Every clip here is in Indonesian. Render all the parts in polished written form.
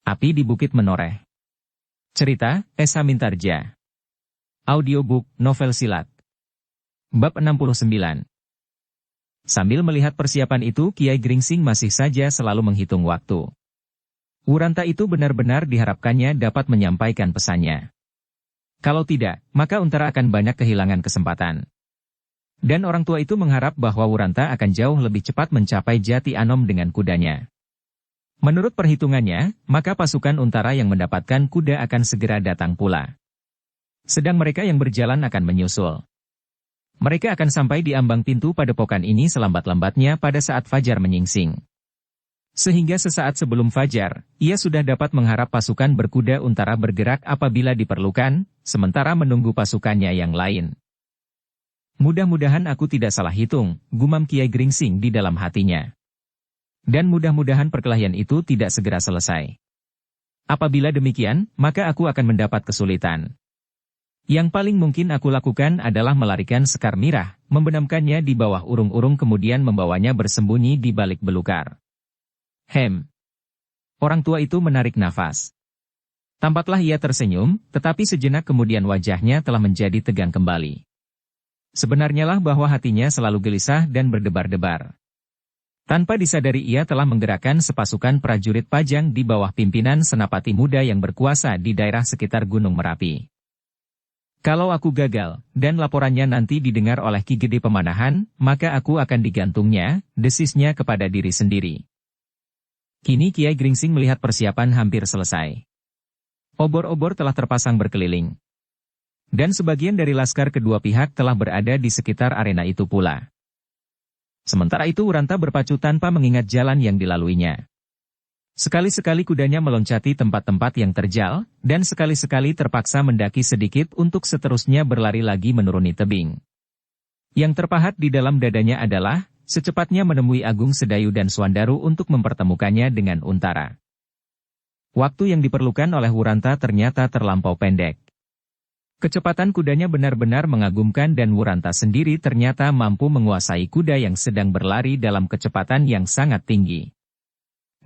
Api di Bukit Menoreh. Cerita, Esa Mintarja. Audiobook, novel silat. Bab 69. Sambil melihat persiapan itu, Kiai Gringsing masih saja selalu menghitung waktu. Wuranta itu benar-benar diharapkannya dapat menyampaikan pesannya. Kalau tidak, maka Untara akan banyak kehilangan kesempatan. Dan orang tua itu mengharap bahwa Wuranta akan jauh lebih cepat mencapai Jati Anom dengan kudanya. Menurut perhitungannya, maka pasukan Untara yang mendapatkan kuda akan segera datang pula. Sedang mereka yang berjalan akan menyusul. Mereka akan sampai di ambang pintu padepokan ini selambat-lambatnya pada saat fajar menyingsing. Sehingga sesaat sebelum fajar, ia sudah dapat mengharap pasukan berkuda Untara bergerak apabila diperlukan, sementara menunggu pasukannya yang lain. Mudah-mudahan aku tidak salah hitung, gumam Kiai Gringsing di dalam hatinya. Dan mudah-mudahan perkelahian itu tidak segera selesai. Apabila demikian, maka aku akan mendapat kesulitan. Yang paling mungkin aku lakukan adalah melarikan Sekar Mirah, membenamkannya di bawah urung-urung kemudian membawanya bersembunyi di balik belukar. Orang tua itu menarik nafas. Tampaklah ia tersenyum, tetapi sejenak kemudian wajahnya telah menjadi tegang kembali. Sebenarnya lah bahwa hatinya selalu gelisah dan berdebar-debar. Tanpa disadari ia telah menggerakkan sepasukan prajurit Pajang di bawah pimpinan senapati muda yang berkuasa di daerah sekitar Gunung Merapi. Kalau aku gagal, dan laporannya nanti didengar oleh Ki Gede Pemanahan, maka aku akan digantungnya, desisnya kepada diri sendiri. Kini Kiai Gringsing melihat persiapan hampir selesai. Obor-obor telah terpasang berkeliling. Dan sebagian dari laskar kedua pihak telah berada di sekitar arena itu pula. Sementara itu Wuranta berpacu tanpa mengingat jalan yang dilaluinya. Sekali-sekali kudanya meloncati tempat-tempat yang terjal, dan sekali-sekali terpaksa mendaki sedikit untuk seterusnya berlari lagi menuruni tebing. Yang terpahat di dalam dadanya adalah, secepatnya menemui Agung Sedayu dan Swandaru untuk mempertemukannya dengan Untara. Waktu yang diperlukan oleh Wuranta ternyata terlampau pendek. Kecepatan kudanya benar-benar mengagumkan dan Wuranta sendiri ternyata mampu menguasai kuda yang sedang berlari dalam kecepatan yang sangat tinggi.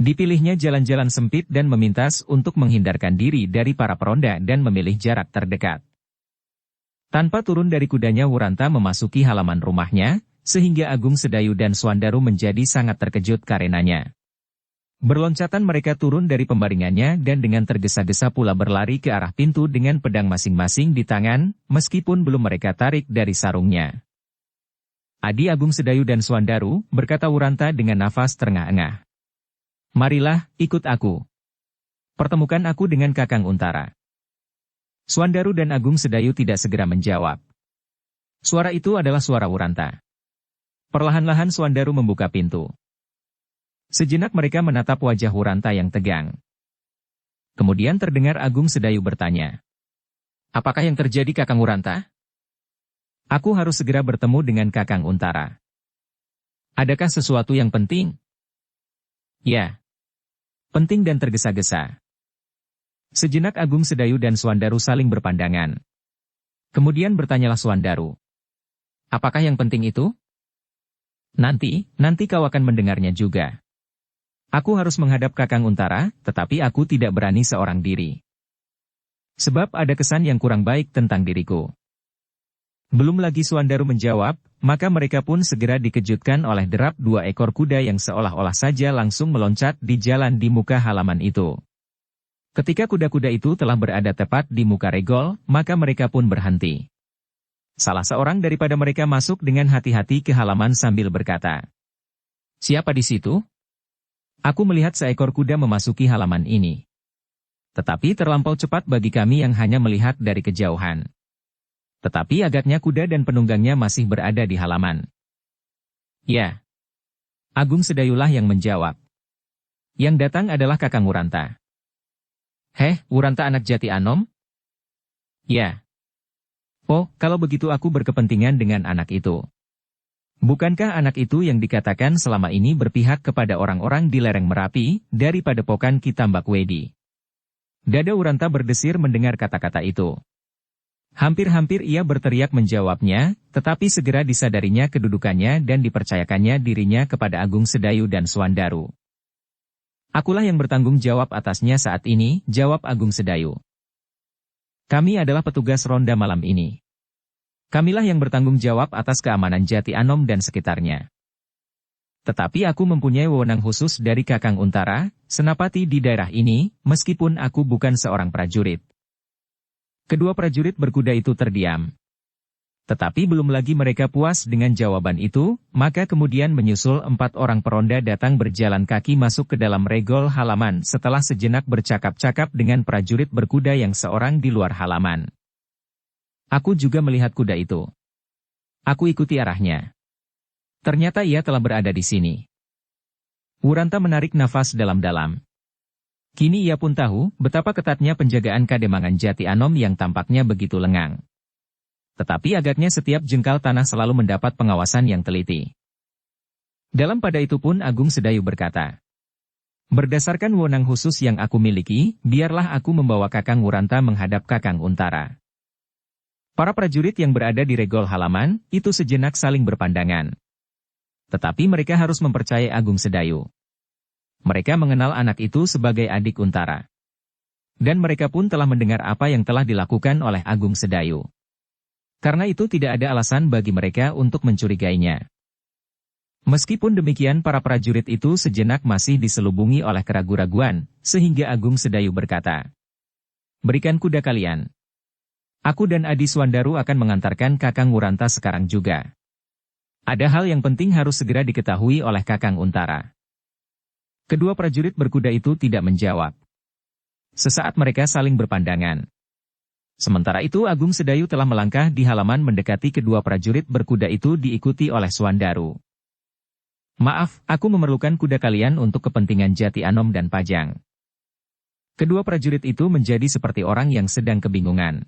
Dipilihnya jalan-jalan sempit dan memintas untuk menghindarkan diri dari para peronda dan memilih jarak terdekat. Tanpa turun dari kudanya Wuranta memasuki halaman rumahnya, sehingga Agung Sedayu dan Swandaru menjadi sangat terkejut karenanya. Berloncatan mereka turun dari pembaringannya dan dengan tergesa-gesa pula berlari ke arah pintu dengan pedang masing-masing di tangan, meskipun belum mereka tarik dari sarungnya. Adi Agung Sedayu dan Swandaru, berkata Wuranta dengan nafas terengah-engah. Marilah, ikut aku. Pertemukan aku dengan Kakang Untara. Swandaru dan Agung Sedayu tidak segera menjawab. Suara itu adalah suara Wuranta. Perlahan-lahan Swandaru membuka pintu. Sejenak mereka menatap wajah Wuranta yang tegang. Kemudian terdengar Agung Sedayu bertanya. Apakah yang terjadi Kakang Wuranta? Aku harus segera bertemu dengan Kakang Untara. Adakah sesuatu yang penting? Ya. Penting dan tergesa-gesa. Sejenak Agung Sedayu dan Swandaru saling berpandangan. Kemudian bertanyalah Swandaru. Apakah yang penting itu? Nanti kau akan mendengarnya juga. Aku harus menghadap Kakang Untara, tetapi aku tidak berani seorang diri. Sebab ada kesan yang kurang baik tentang diriku. Belum lagi Swandaru menjawab, maka mereka pun segera dikejutkan oleh derap dua ekor kuda yang seolah-olah saja langsung meloncat di jalan di muka halaman itu. Ketika kuda-kuda itu telah berada tepat di muka regol, maka mereka pun berhenti. Salah seorang daripada mereka masuk dengan hati-hati ke halaman sambil berkata, "Siapa di situ? Aku melihat seekor kuda memasuki halaman ini. Tetapi terlampau cepat bagi kami yang hanya melihat dari kejauhan. Tetapi agaknya kuda dan penunggangnya masih berada di halaman." Ya. Agung Sedayulah yang menjawab. Yang datang adalah Kakang Wuranta. Wuranta anak Jati Anom? Ya. Oh, kalau begitu aku berkepentingan dengan anak itu. Bukankah anak itu yang dikatakan selama ini berpihak kepada orang-orang di lereng Merapi, dari padepokan Ki Tambak Wedi? Dada Wuranta berdesir mendengar kata-kata itu. Hampir-hampir ia berteriak menjawabnya, tetapi segera disadarinya kedudukannya dan dipercayakannya dirinya kepada Agung Sedayu dan Swandaru. Akulah yang bertanggung jawab atasnya saat ini, jawab Agung Sedayu. Kami adalah petugas ronda malam ini. Kamilah yang bertanggung jawab atas keamanan Jati Anom dan sekitarnya. Tetapi aku mempunyai wewenang khusus dari Kakang Untara, senapati di daerah ini, meskipun aku bukan seorang prajurit. Kedua prajurit berkuda itu terdiam. Tetapi belum lagi mereka puas dengan jawaban itu, maka kemudian menyusul 4 orang peronda datang berjalan kaki masuk ke dalam regol halaman setelah sejenak bercakap-cakap dengan prajurit berkuda yang seorang di luar halaman. Aku juga melihat kuda itu. Aku ikuti arahnya. Ternyata ia telah berada di sini. Wuranta menarik nafas dalam-dalam. Kini ia pun tahu betapa ketatnya penjagaan Kademangan Jati Anom yang tampaknya begitu lengang. Tetapi agaknya setiap jengkal tanah selalu mendapat pengawasan yang teliti. Dalam pada itu pun Agung Sedayu berkata, berdasarkan wewenang khusus yang aku miliki, biarlah aku membawa Kakang Wuranta menghadap Kakang Untara. Para prajurit yang berada di regol halaman, itu sejenak saling berpandangan. Tetapi mereka harus mempercayai Agung Sedayu. Mereka mengenal anak itu sebagai adik Untara. Dan mereka pun telah mendengar apa yang telah dilakukan oleh Agung Sedayu. Karena itu tidak ada alasan bagi mereka untuk mencurigainya. Meskipun demikian para prajurit itu sejenak masih diselubungi oleh keraguan-raguan, sehingga Agung Sedayu berkata, berikan kuda kalian. Aku dan Adi Swandaru akan mengantarkan Kakang Wuranta sekarang juga. Ada hal yang penting harus segera diketahui oleh Kakang Untara. Kedua prajurit berkuda itu tidak menjawab. Sesaat mereka saling berpandangan. Sementara itu Agung Sedayu telah melangkah di halaman mendekati kedua prajurit berkuda itu diikuti oleh Swandaru. Maaf, aku memerlukan kuda kalian untuk kepentingan Jati Anom dan Pajang. Kedua prajurit itu menjadi seperti orang yang sedang kebingungan.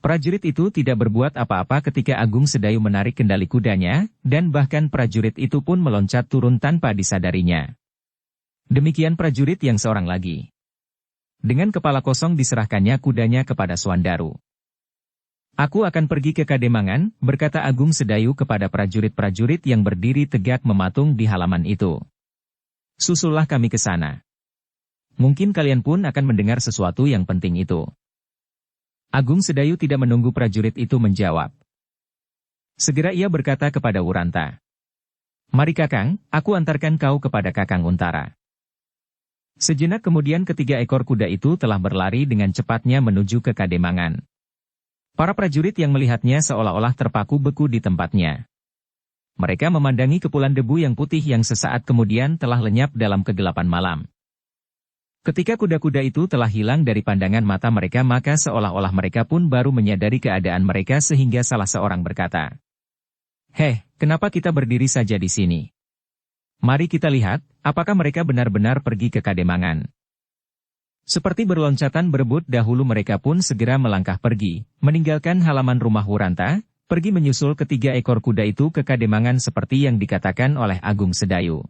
Prajurit itu tidak berbuat apa-apa ketika Agung Sedayu menarik kendali kudanya, dan bahkan prajurit itu pun meloncat turun tanpa disadarinya. Demikian prajurit yang seorang lagi. Dengan kepala kosong diserahkannya kudanya kepada Swandaru. Aku akan pergi ke Kademangan, berkata Agung Sedayu kepada prajurit-prajurit yang berdiri tegak mematung di halaman itu. Susullah kami ke sana. Mungkin kalian pun akan mendengar sesuatu yang penting itu. Agung Sedayu tidak menunggu prajurit itu menjawab. Segera ia berkata kepada Wuranta. Mari Kakang, aku antarkan kau kepada Kakang Untara. Sejenak kemudian ketiga ekor kuda itu telah berlari dengan cepatnya menuju ke Kademangan. Para prajurit yang melihatnya seolah-olah terpaku beku di tempatnya. Mereka memandangi kepulan debu yang putih yang sesaat kemudian telah lenyap dalam kegelapan malam. Ketika kuda-kuda itu telah hilang dari pandangan mata mereka maka seolah-olah mereka pun baru menyadari keadaan mereka sehingga salah seorang berkata, "Heh, kenapa kita berdiri saja di sini? Mari kita lihat, apakah mereka benar-benar pergi ke Kademangan." Seperti berloncatan berebut dahulu mereka pun segera melangkah pergi, meninggalkan halaman rumah Wuranta, pergi menyusul ketiga ekor kuda itu ke Kademangan seperti yang dikatakan oleh Agung Sedayu.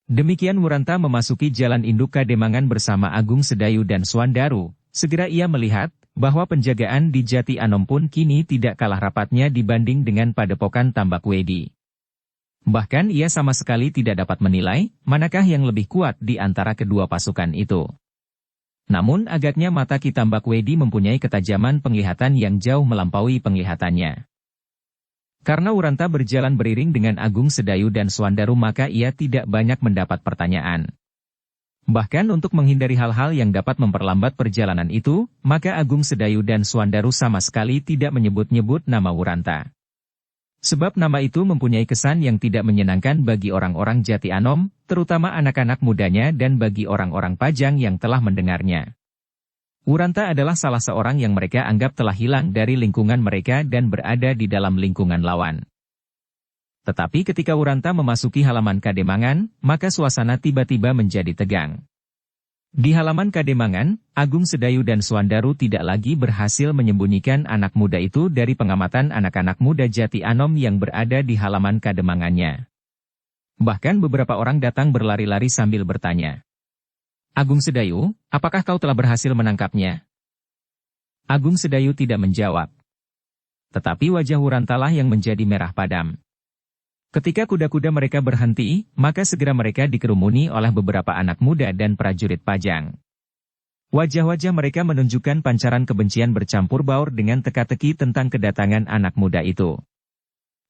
Demikian Wuranta memasuki jalan induk Kademangan bersama Agung Sedayu dan Swandaru, segera ia melihat bahwa penjagaan di Jati Anom pun kini tidak kalah rapatnya dibanding dengan padepokan Tambak Wedi. Bahkan ia sama sekali tidak dapat menilai, manakah yang lebih kuat di antara kedua pasukan itu. Namun agaknya mata Ki Tambak Wedi mempunyai ketajaman penglihatan yang jauh melampaui penglihatannya. Karena Wuranta berjalan beriring dengan Agung Sedayu dan Swandaru maka ia tidak banyak mendapat pertanyaan. Bahkan untuk menghindari hal-hal yang dapat memperlambat perjalanan itu, maka Agung Sedayu dan Swandaru sama sekali tidak menyebut-nyebut nama Wuranta. Sebab nama itu mempunyai kesan yang tidak menyenangkan bagi orang-orang Jati Anom, terutama anak-anak mudanya dan bagi orang-orang Pajang yang telah mendengarnya. Wuranta adalah salah seorang yang mereka anggap telah hilang dari lingkungan mereka dan berada di dalam lingkungan lawan. Tetapi ketika Wuranta memasuki halaman Kademangan, maka suasana tiba-tiba menjadi tegang. Di halaman Kademangan, Agung Sedayu dan Swandaru tidak lagi berhasil menyembunyikan anak muda itu dari pengamatan anak-anak muda Jati Anom yang berada di halaman Kademangannya. Bahkan beberapa orang datang berlari-lari sambil bertanya, "Agung Sedayu, apakah kau telah berhasil menangkapnya?" Agung Sedayu tidak menjawab. Tetapi wajah Wurantalah yang menjadi merah padam. Ketika kuda-kuda mereka berhenti, maka segera mereka dikerumuni oleh beberapa anak muda dan prajurit pajang. Wajah-wajah mereka menunjukkan pancaran kebencian bercampur baur dengan teka-teki tentang kedatangan anak muda itu.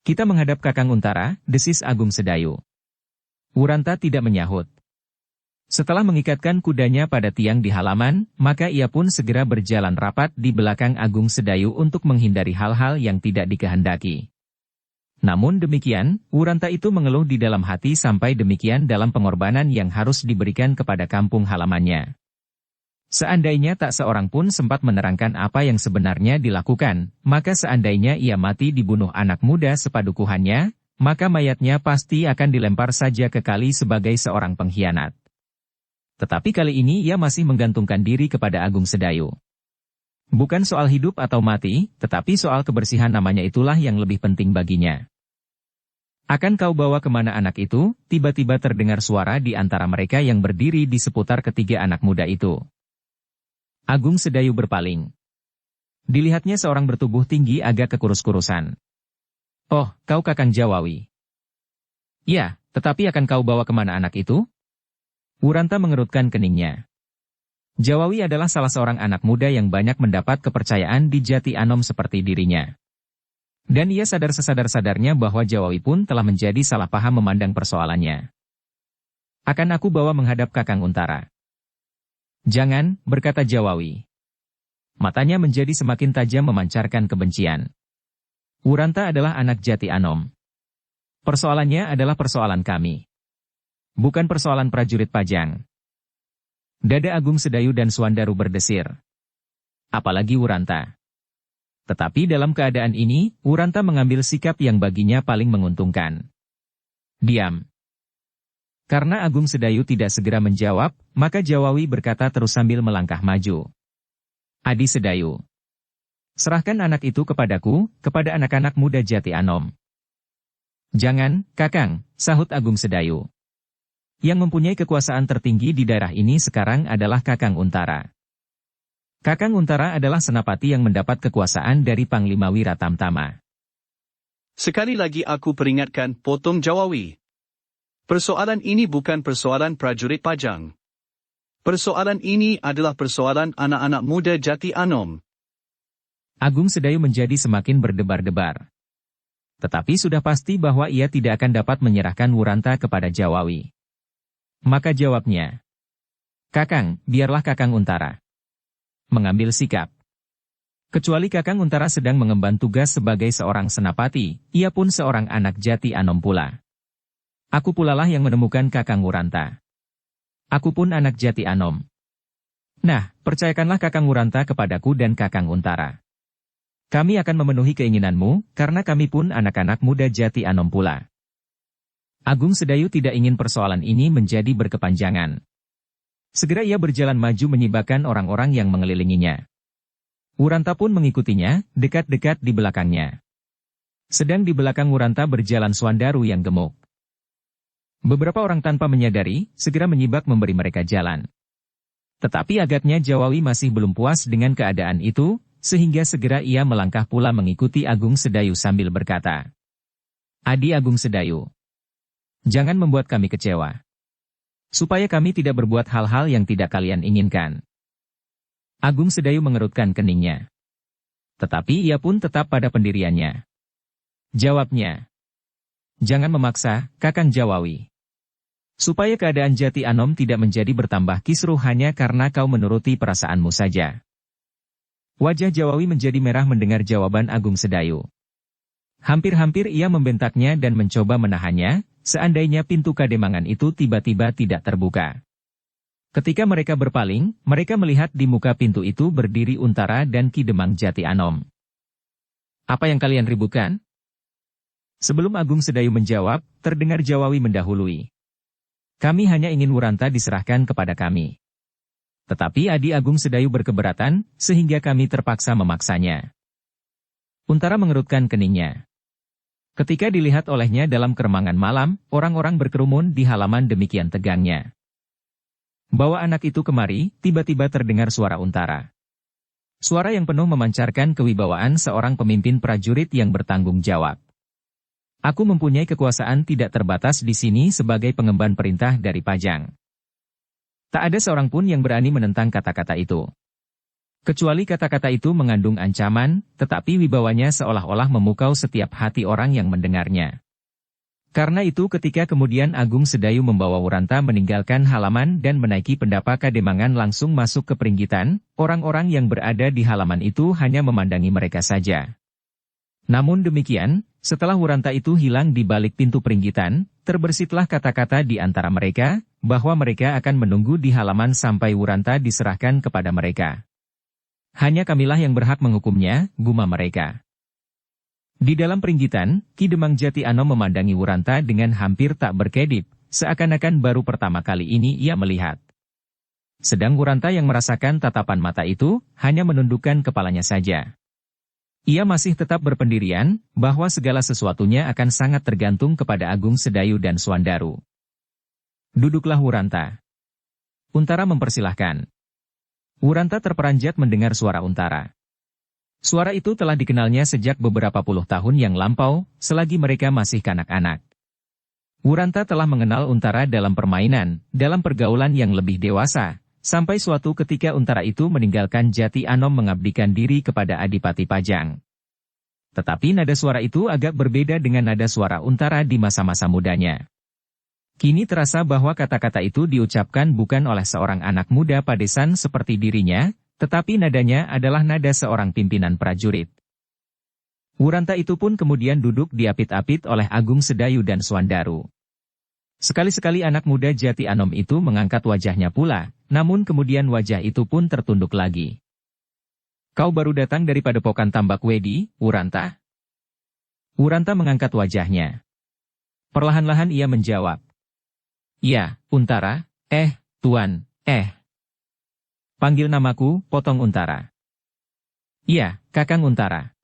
"Kita menghadap Kakang Untara," desis Agung Sedayu. Wuranta tidak menyahut. Setelah mengikatkan kudanya pada tiang di halaman, maka ia pun segera berjalan rapat di belakang Agung Sedayu untuk menghindari hal-hal yang tidak dikehendaki. Namun demikian, Wuranta itu mengeluh di dalam hati sampai demikian dalam pengorbanan yang harus diberikan kepada kampung halamannya. Seandainya tak seorang pun sempat menerangkan apa yang sebenarnya dilakukan, maka seandainya ia mati dibunuh anak muda sepadukuhannya, maka mayatnya pasti akan dilempar saja ke kali sebagai seorang pengkhianat. Tetapi kali ini ia masih menggantungkan diri kepada Agung Sedayu. Bukan soal hidup atau mati, tetapi soal kebersihan namanya itulah yang lebih penting baginya. "Akan kau bawa kemana anak itu?" Tiba-tiba terdengar suara di antara mereka yang berdiri di seputar ketiga anak muda itu. Agung Sedayu berpaling. Dilihatnya seorang bertubuh tinggi agak kekurus-kurusan. "Oh, kau Kakang Jawawi." "Ya, tetapi akan kau bawa kemana anak itu?" Wuranta mengerutkan keningnya. Jawawi adalah salah seorang anak muda yang banyak mendapat kepercayaan di Jati Anom seperti dirinya. Dan ia sadar sesadar-sadarnya bahwa Jawawi pun telah menjadi salah paham memandang persoalannya. "Akan aku bawa menghadap Kakang Untara." "Jangan," berkata Jawawi. Matanya menjadi semakin tajam memancarkan kebencian. "Wuranta adalah anak Jati Anom. Persoalannya adalah persoalan kami. Bukan persoalan prajurit pajang." Dada Agung Sedayu dan Suandaru berdesir. Apalagi Wuranta. Tetapi dalam keadaan ini, Wuranta mengambil sikap yang baginya paling menguntungkan. "Diam." Karena Agung Sedayu tidak segera menjawab, maka Jawawi berkata terus sambil melangkah maju. "Adi Sedayu, serahkan anak itu kepadaku, kepada anak-anak muda Jati Anom." "Jangan, Kakang," sahut Agung Sedayu. "Yang mempunyai kekuasaan tertinggi di daerah ini sekarang adalah Kakang Untara. Kakang Untara adalah senapati yang mendapat kekuasaan dari Panglima Wiratamtama." "Sekali lagi aku peringatkan," potong Jawawi. "Persoalan ini bukan persoalan prajurit pajang. Persoalan ini adalah persoalan anak-anak muda Jati Anom." Agung Sedayu menjadi semakin berdebar-debar. Tetapi sudah pasti bahwa ia tidak akan dapat menyerahkan Wuranta kepada Jawawi. Maka jawabnya, "Kakang, biarlah Kakang Untara mengambil sikap. Kecuali Kakang Untara sedang mengemban tugas sebagai seorang senapati, ia pun seorang anak Jati Anom pula. Aku pulalah yang menemukan Kakang Wuranta. Aku pun anak Jati Anom. Nah, percayakanlah Kakang Wuranta kepadaku dan Kakang Untara. Kami akan memenuhi keinginanmu, karena kami pun anak-anak muda Jati Anom pula." Agung Sedayu tidak ingin persoalan ini menjadi berkepanjangan. Segera ia berjalan maju menyibakkan orang-orang yang mengelilinginya. Wuranta pun mengikutinya, dekat-dekat di belakangnya. Sedang di belakang Wuranta berjalan Suandaru yang gemuk. Beberapa orang tanpa menyadari, segera menyibak memberi mereka jalan. Tetapi agaknya Jawawi masih belum puas dengan keadaan itu, sehingga segera ia melangkah pula mengikuti Agung Sedayu sambil berkata, "Adi Agung Sedayu, jangan membuat kami kecewa. Supaya kami tidak berbuat hal-hal yang tidak kalian inginkan." Agung Sedayu mengerutkan keningnya. Tetapi ia pun tetap pada pendiriannya. Jawabnya, "Jangan memaksa, Kakang Jawawi. Supaya keadaan Jati Anom tidak menjadi bertambah kisruh hanya karena kau menuruti perasaanmu saja." Wajah Jawawi menjadi merah mendengar jawaban Agung Sedayu. Hampir-hampir ia membentaknya dan mencoba menahannya, seandainya pintu kademangan itu tiba-tiba tidak terbuka. Ketika mereka berpaling, mereka melihat di muka pintu itu berdiri Untara dan Ki Demang Jati Anom. "Apa yang kalian ributkan?" Sebelum Agung Sedayu menjawab, terdengar Jawawi mendahului. "Kami hanya ingin Wuranta diserahkan kepada kami. Tetapi Adi Agung Sedayu berkeberatan, sehingga kami terpaksa memaksanya." Untara mengerutkan keningnya. Ketika dilihat olehnya dalam keremangan malam, orang-orang berkerumun di halaman demikian tegangnya. "Bawa anak itu kemari," tiba-tiba terdengar suara Untara. Suara yang penuh memancarkan kewibawaan seorang pemimpin prajurit yang bertanggung jawab. Aku mempunyai kekuasaan tidak terbatas di sini sebagai pengemban perintah dari Pajang. Tak ada seorang pun yang berani menentang kata-kata itu. Kecuali kata-kata itu mengandung ancaman, tetapi wibawanya seolah-olah memukau setiap hati orang yang mendengarnya. Karena itu ketika kemudian Agung Sedayu membawa Wuranta meninggalkan halaman dan menaiki pendapa Kademangan langsung masuk ke Pringgitan, orang-orang yang berada di halaman itu hanya memandangi mereka saja. Namun demikian, setelah Wuranta itu hilang di balik pintu Pringgitan, terbersitlah kata-kata di antara mereka, bahwa mereka akan menunggu di halaman sampai Wuranta diserahkan kepada mereka. Hanya kamilah yang berhak menghukumnya, gumam mereka. Di dalam Pringgitan, Ki Demang Jati Anom memandangi Wuranta dengan hampir tak berkedip, seakan-akan baru pertama kali ini ia melihat. Sedang Wuranta yang merasakan tatapan mata itu, hanya menundukkan kepalanya saja. Ia masih tetap berpendirian, bahwa segala sesuatunya akan sangat tergantung kepada Agung Sedayu dan Suandaru. Duduklah Wuranta. Untara mempersilahkan. Wuranta terperanjat mendengar suara Untara. Suara itu telah dikenalnya sejak beberapa puluh tahun yang lampau, selagi mereka masih kanak-kanak. Wuranta telah mengenal Untara dalam permainan, dalam pergaulan yang lebih dewasa, sampai suatu ketika Untara itu meninggalkan Jati Anom mengabdikan diri kepada Adipati Pajang. Tetapi nada suara itu agak berbeda dengan nada suara Untara di masa-masa mudanya. Kini terasa bahwa kata-kata itu diucapkan bukan oleh seorang anak muda padesan seperti dirinya, tetapi nadanya adalah nada seorang pimpinan prajurit. Wuranta itu pun kemudian duduk diapit-apit oleh Agung Sedayu dan Suandaru. Sekali-sekali anak muda Jati Anom itu mengangkat wajahnya pula, namun kemudian wajah itu pun tertunduk lagi. Kau baru datang dari Padepokan Tambak Wedi, Wuranta? Wuranta mengangkat wajahnya. Perlahan-lahan ia menjawab. Ya, Untara, Tuan, Panggil namaku, Potong Untara. Iya, Kakang Untara.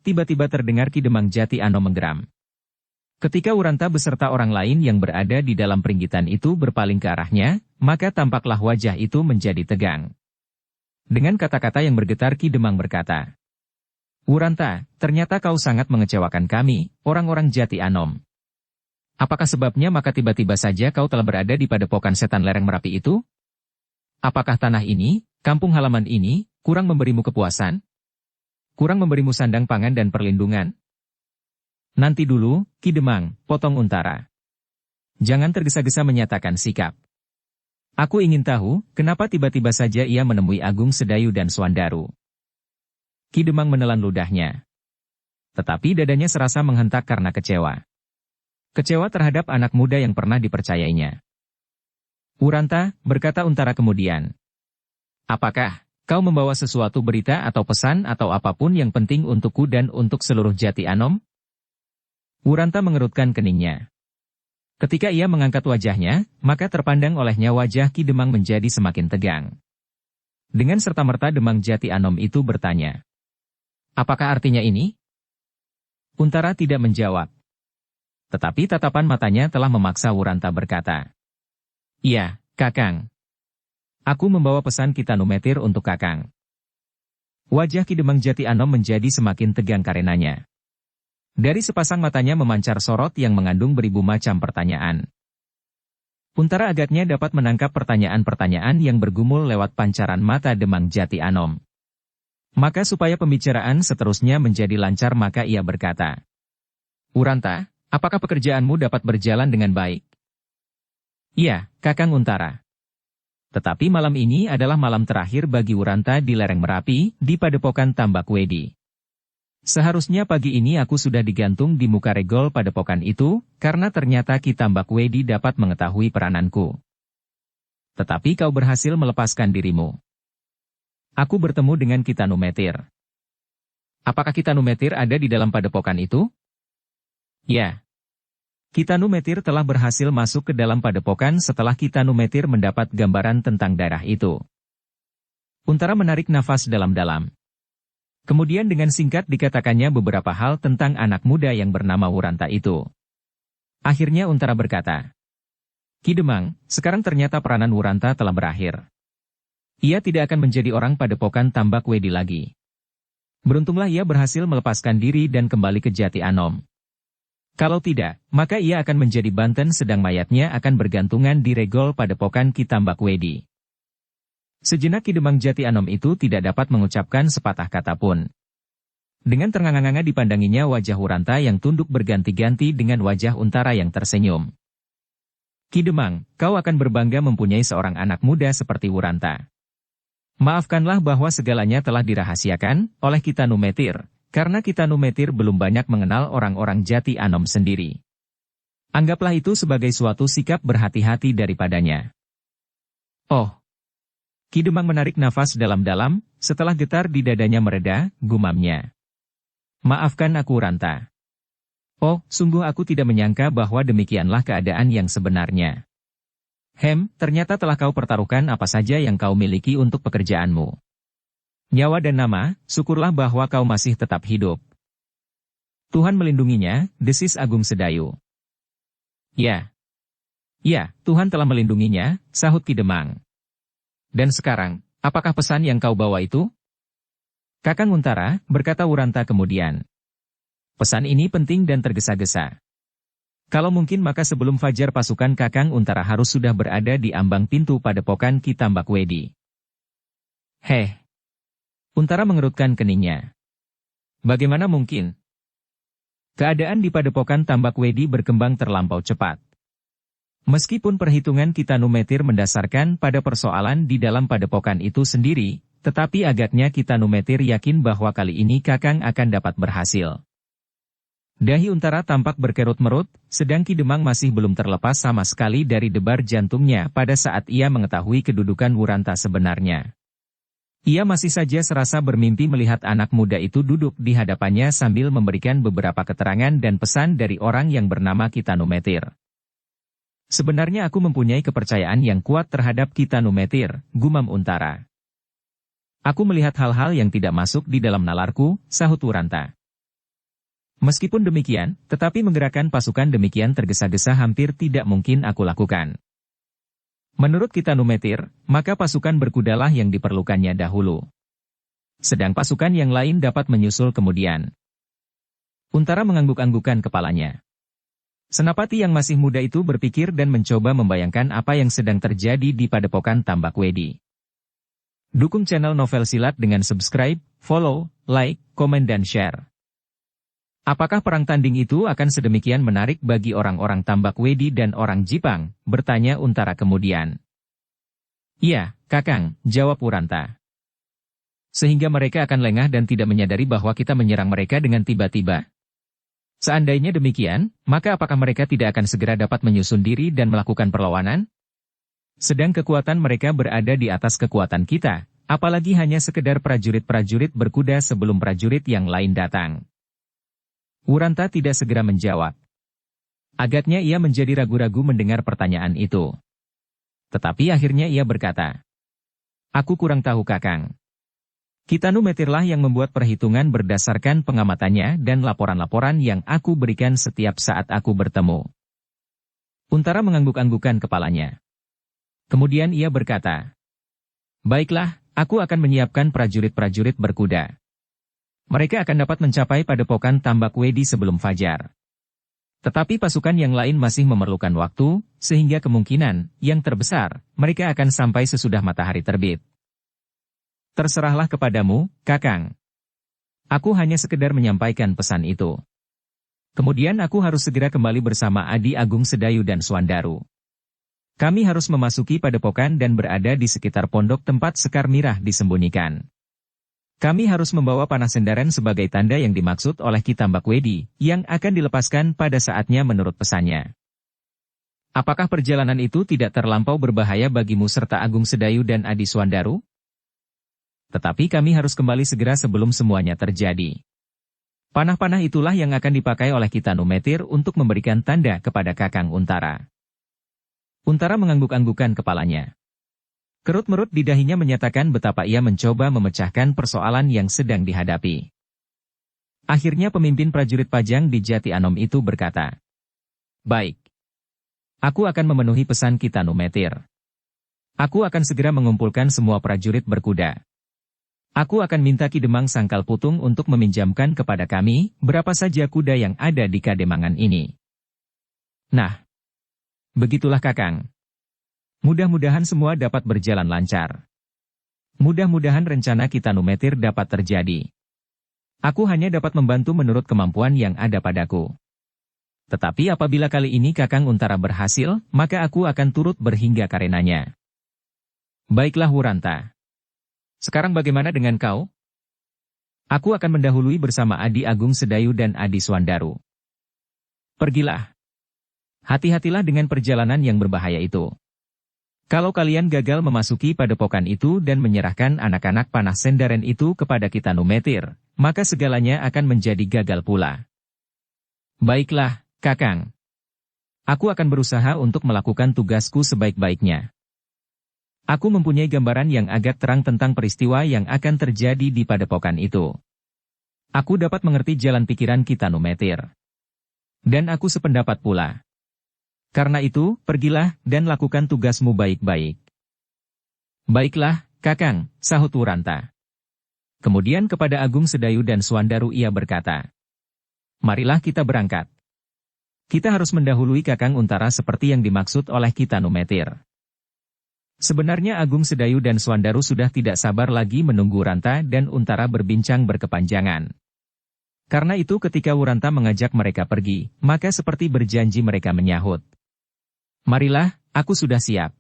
Tiba-tiba terdengar Ki Demang Jati Anom menggeram. Ketika Wuranta beserta orang lain yang berada di dalam Pringgitan itu berpaling ke arahnya, maka tampaklah wajah itu menjadi tegang. Dengan kata-kata yang bergetar Ki Demang berkata, Wuranta, ternyata kau sangat mengecewakan kami, orang-orang Jati Anom. Apakah sebabnya maka tiba-tiba saja kau telah berada di Padepokan Setan Lereng Merapi itu? Apakah tanah ini, kampung halaman ini, kurang memberimu kepuasan? Kurang memberimu sandang pangan dan perlindungan? Nanti dulu, Ki Demang, Potong Untara. Jangan tergesa-gesa menyatakan sikap. Aku ingin tahu, kenapa tiba-tiba saja ia menemui Agung Sedayu dan Suandaru. Ki Demang menelan ludahnya. Tetapi dadanya serasa menghentak karena kecewa. Kecewa terhadap anak muda yang pernah dipercayainya. Wuranta, berkata Untara kemudian. Apakah kau membawa sesuatu berita atau pesan atau apapun yang penting untukku dan untuk seluruh Jati Anom? Wuranta mengerutkan keningnya. Ketika ia mengangkat wajahnya, maka terpandang olehnya wajah Ki Demang menjadi semakin tegang. Dengan serta-merta Demang Jati Anom itu bertanya. Apakah artinya ini? Untara tidak menjawab. Tetapi tatapan matanya telah memaksa Wuranta berkata. Iya, Kakang. Aku membawa pesan Kitanumetir untuk Kakang. Wajah Ki Demang Jati Anom menjadi semakin tegang karenanya. Dari sepasang matanya memancar sorot yang mengandung beribu macam pertanyaan. Untara agaknya dapat menangkap pertanyaan-pertanyaan yang bergumul lewat pancaran mata Demang Jati Anom. Maka supaya pembicaraan seterusnya menjadi lancar maka ia berkata. Wuranta, apakah pekerjaanmu dapat berjalan dengan baik? Iya, Kakang Untara. Tetapi malam ini adalah malam terakhir bagi Wuranta di lereng Merapi, di Padepokan Tambak Wedi. Seharusnya pagi ini aku sudah digantung di muka regol Padepokan itu, karena ternyata Ki Tambak Wedi dapat mengetahui perananku. Tetapi kau berhasil melepaskan dirimu. Aku bertemu dengan Kitanumetir. Apakah Kitanumetir ada di dalam Padepokan itu? Ya. Kitanumetir telah berhasil masuk ke dalam Padepokan setelah Kitanumetir mendapat gambaran tentang daerah itu. Untara menarik nafas dalam-dalam. Kemudian dengan singkat dikatakannya beberapa hal tentang anak muda yang bernama Wuranta itu. Akhirnya Untara berkata, Ki Demang, sekarang ternyata peranan Wuranta telah berakhir. Ia tidak akan menjadi orang Padepokan Tambak Wedi lagi. Beruntunglah ia berhasil melepaskan diri dan kembali ke Jati Anom. Kalau tidak, maka ia akan menjadi Banten sedang mayatnya akan bergantungan di regol padepokan Ki Tambak Wedi. Sejenak Ki Demang Jati Anom itu tidak dapat mengucapkan sepatah kata pun. Dengan ternganga-nganga dipandanginya wajah Wuranta yang tunduk berganti-ganti dengan wajah Untara yang tersenyum. Ki Demang, kau akan berbangga mempunyai seorang anak muda seperti Wuranta. Maafkanlah bahwa segalanya telah dirahasiakan oleh Ki Tanumetir, karena Ki Tanumetir belum banyak mengenal orang-orang Jati Anom sendiri. Anggaplah itu sebagai suatu sikap berhati-hati daripadanya. Oh. Ki Demang menarik nafas dalam-dalam, setelah getar di dadanya mereda, gumamnya. Maafkan aku Wuranta. Oh, sungguh aku tidak menyangka bahwa demikianlah keadaan yang sebenarnya. Ternyata telah kau pertaruhkan apa saja yang kau miliki untuk pekerjaanmu. Nyawa dan nama, syukurlah bahwa kau masih tetap hidup. Tuhan melindunginya, desis Agung Sedayu. Ya, Tuhan telah melindunginya, sahut Ki Demang. Dan sekarang, apakah pesan yang kau bawa itu? Kakang Untara, berkata Wuranta kemudian. Pesan ini penting dan tergesa-gesa. Kalau mungkin maka sebelum fajar pasukan Kakang Untara harus sudah berada di ambang pintu padepokan Ki Tambak Wedi. Untara mengerutkan keningnya. Bagaimana mungkin? Keadaan di padepokan Tambak Wedi berkembang terlampau cepat. Meskipun perhitungan Ki Tanumetir mendasarkan pada persoalan di dalam padepokan itu sendiri, tetapi agaknya Ki Tanumetir yakin bahwa kali ini Kakang akan dapat berhasil. Dahi Untara tampak berkerut-merut, sedang Ki Demang masih belum terlepas sama sekali dari debar jantungnya pada saat ia mengetahui kedudukan Wuranta sebenarnya. Ia masih saja serasa bermimpi melihat anak muda itu duduk di hadapannya sambil memberikan beberapa keterangan dan pesan dari orang yang bernama Ki Tanumetir. Sebenarnya aku mempunyai kepercayaan yang kuat terhadap Ki Tanumetir, gumam Untara. Aku melihat hal-hal yang tidak masuk di dalam nalarku, sahut Wuranta. Meskipun demikian, tetapi menggerakkan pasukan demikian tergesa-gesa hampir tidak mungkin aku lakukan. Menurut Ki Tanumetir, maka pasukan berkudalah yang diperlukannya dahulu. Sedang pasukan yang lain dapat menyusul kemudian. Untara mengangguk-anggukan kepalanya. Senapati yang masih muda itu berpikir dan mencoba membayangkan apa yang sedang terjadi di padepokan Tambak Wedi. Dukung channel Novel Silat dengan subscribe, follow, like, komen dan share. Apakah perang tanding itu akan sedemikian menarik bagi orang-orang Tambak Wedi dan orang Jipang? Bertanya Untara kemudian. Iya, Kakang, jawab Wuranta. Sehingga mereka akan lengah dan tidak menyadari bahwa kita menyerang mereka dengan tiba-tiba? Seandainya demikian, maka apakah mereka tidak akan segera dapat menyusun diri dan melakukan perlawanan? Sedang kekuatan mereka berada di atas kekuatan kita, apalagi hanya sekedar prajurit-prajurit berkuda sebelum prajurit yang lain datang. Wuranta tidak segera menjawab. Agaknya ia menjadi ragu-ragu mendengar pertanyaan itu. Tetapi akhirnya ia berkata, aku kurang tahu Kakang. Ki Tanumetirlah yang membuat perhitungan berdasarkan pengamatannya dan laporan-laporan yang aku berikan setiap saat aku bertemu. Untara mengangguk-anggukan kepalanya. Kemudian ia berkata, baiklah, aku akan menyiapkan prajurit-prajurit berkuda. Mereka akan dapat mencapai padepokan Tambak Wedi sebelum fajar. Tetapi pasukan yang lain masih memerlukan waktu, sehingga kemungkinan, yang terbesar, mereka akan sampai sesudah matahari terbit. Terserahlah kepadamu, Kakang. Aku hanya sekedar menyampaikan pesan itu. Kemudian aku harus segera kembali bersama Adi Agung Sedayu dan Swandaru. Kami harus memasuki padepokan dan berada di sekitar pondok tempat Sekar Mirah disembunyikan. Kami harus membawa panah sendaran sebagai tanda yang dimaksud oleh Ki Tambak Wedi, yang akan dilepaskan pada saatnya menurut pesannya. Apakah perjalanan itu tidak terlampau berbahaya bagimu serta Agung Sedayu dan Adi Swandaru? Tetapi kami harus kembali segera sebelum semuanya terjadi. Panah-panah itulah yang akan dipakai oleh Ki Tanumetir untuk memberikan tanda kepada Kakang Untara. Untara mengangguk-anggukan kepalanya. Kerut-merut di dahinya menyatakan betapa ia mencoba memecahkan persoalan yang sedang dihadapi. Akhirnya pemimpin prajurit Pajang di Jati Anom itu berkata, baik. Aku akan memenuhi pesan Ki Tanumetir. Aku akan segera mengumpulkan semua prajurit berkuda. Aku akan minta Ki Demang Sangkal Putung untuk meminjamkan kepada kami berapa saja kuda yang ada di Kademangan ini. Nah, begitulah Kakang. Mudah-mudahan semua dapat berjalan lancar. Mudah-mudahan rencana kita Numetir dapat terjadi. Aku hanya dapat membantu menurut kemampuan yang ada padaku. Tetapi apabila kali ini Kakang Untara berhasil, maka aku akan turut berhingga karenanya. Baiklah Wuranta. Sekarang bagaimana dengan kau? Aku akan mendahului bersama Adi Agung Sedayu dan Adi Swandaru. Pergilah. Hati-hatilah dengan perjalanan yang berbahaya itu. Kalau kalian gagal memasuki padepokan itu dan menyerahkan anak-anak panah Sendaren itu kepada kita Numetir, maka segalanya akan menjadi gagal pula. Baiklah, Kakang. Aku akan berusaha untuk melakukan tugasku sebaik-baiknya. Aku mempunyai gambaran yang agak terang tentang peristiwa yang akan terjadi di padepokan itu. Aku dapat mengerti jalan pikiran kita Numetir. Dan aku sependapat pula. Karena itu, pergilah dan lakukan tugasmu baik-baik. Baiklah, Kakang, sahut Wuranta. Kemudian kepada Agung Sedayu dan Swandaru ia berkata, marilah kita berangkat. Kita harus mendahului Kakang Untara seperti yang dimaksud oleh kita Numetir. Sebenarnya Agung Sedayu dan Swandaru sudah tidak sabar lagi menunggu Wuranta dan Untara berbincang berkepanjangan. Karena itu ketika Wuranta mengajak mereka pergi, maka seperti berjanji mereka menyahut. Marilah, aku sudah siap.